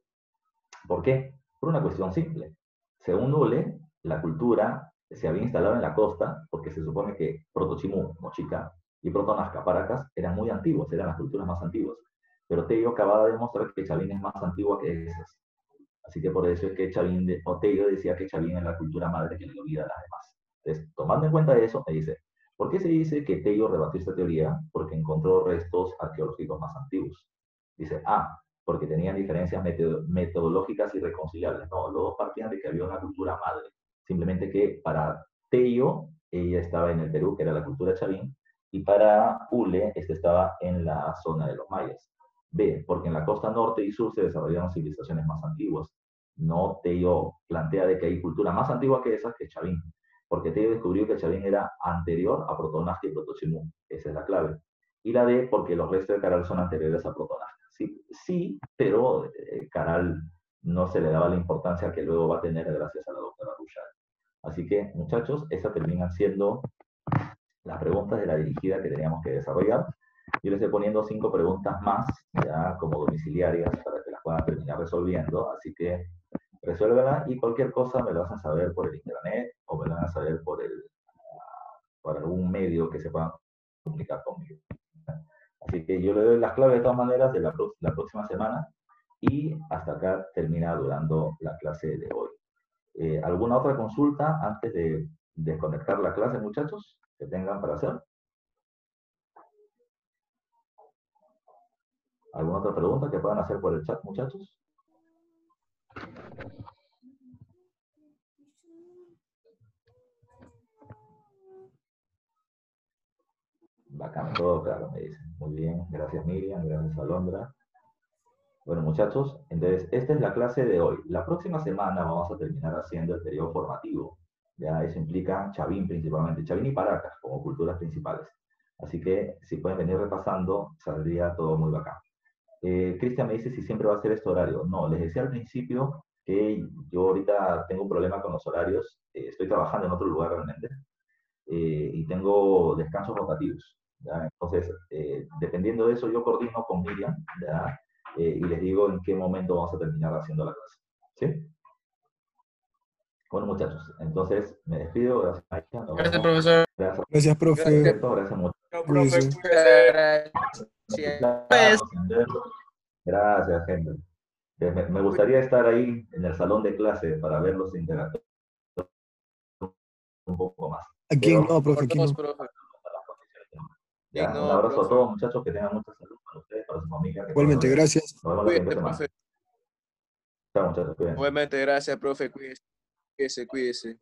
[SPEAKER 2] ¿Por qué? Por una cuestión simple. Según Ule, la cultura se había instalado en la costa porque se supone que Protochimú, Mochica, y Protonazca, Paracas, eran muy antiguos, eran las culturas más antiguas. Pero Tello acababa de demostrar que Chavín es más antigua que esas. Así que por eso es que Tello decía que Chavín es la cultura madre que le dio vida a las demás. Entonces, tomando en cuenta eso, me dice, ¿por qué se dice que Tello rebatió esta teoría? Porque encontró restos arqueológicos más antiguos. Dice, porque tenían diferencias metodológicas irreconciliables. No, los dos partían de que había una cultura madre. Simplemente que para Tello, ella estaba en el Perú, que era la cultura chavín, y para Ule, estaba en la zona de los mayas. B, porque en la costa norte y sur se desarrollaron civilizaciones más antiguas. No, Tello plantea de que hay cultura más antigua que esas, que Chavín, porque Tello descubrió que Chavín era anterior a Protonazca y Protochimú. Esa es la clave. Y la D, porque los restos de Caral son anteriores a Protonazca. Sí, pero Caral no se le daba la importancia que luego va a tener gracias a la doctora Rushal. Así que, muchachos, esas terminan siendo las preguntas de la dirigida que teníamos que desarrollar. Yo les estoy poniendo 5 preguntas más, ya como domiciliarias, para que las puedan terminar resolviendo. Así que resuélvanla y cualquier cosa me lo hacen saber por el internet o me lo van a saber por algún medio que se puedan comunicar conmigo. Así que yo le doy las claves de todas maneras de la próxima semana y hasta acá termina durando la clase de hoy. ¿Alguna otra consulta antes de desconectar la clase, muchachos, que tengan para hacer? ¿Alguna otra pregunta que puedan hacer por el chat, muchachos? Bacán, todo claro, me dicen. Muy bien, gracias Miriam, gracias Alondra. Bueno, muchachos, entonces esta es la clase de hoy. La próxima semana vamos a terminar haciendo el periodo formativo. Ya eso implica Chavín principalmente, Chavín y Paracas como culturas principales. Así que si pueden venir repasando, saldría todo muy bacán. Cristian me dice si siempre va a ser este horario. No, les decía al principio que yo ahorita tengo un problema con los horarios. Estoy trabajando en otro lugar realmente. Y tengo descansos rotativos. ¿Ya? Entonces, dependiendo de eso, yo coordino con Miriam, ¿ya? Y les digo en qué momento vamos a terminar haciendo la clase. ¿Sí? Bueno, muchachos, entonces me despido. Gracias, Maika.
[SPEAKER 1] Gracias, profesor.
[SPEAKER 4] Gracias, profe.
[SPEAKER 2] Perfecto, gracias mucho.
[SPEAKER 1] No, profe,
[SPEAKER 4] Cuídese.
[SPEAKER 1] gracias.
[SPEAKER 2] Gracias, gente. Me gustaría estar ahí en el salón de clase para verlos interactuar un poco más.
[SPEAKER 4] Aquí
[SPEAKER 2] Pero,
[SPEAKER 4] no, profe, aquí no.
[SPEAKER 1] Profe.
[SPEAKER 2] ya,
[SPEAKER 1] No,
[SPEAKER 2] un abrazo
[SPEAKER 1] profe.
[SPEAKER 2] a todos, muchachos, que tengan mucha salud para ustedes, para su familia.
[SPEAKER 4] Igualmente, gracias.
[SPEAKER 2] Nos vemos la siguiente
[SPEAKER 1] Cuídate,
[SPEAKER 2] semana.
[SPEAKER 1] profe.
[SPEAKER 2] Chao, muchachos, cuídense.
[SPEAKER 1] Obviamente, gracias, profe. Cuídese. Cuídese.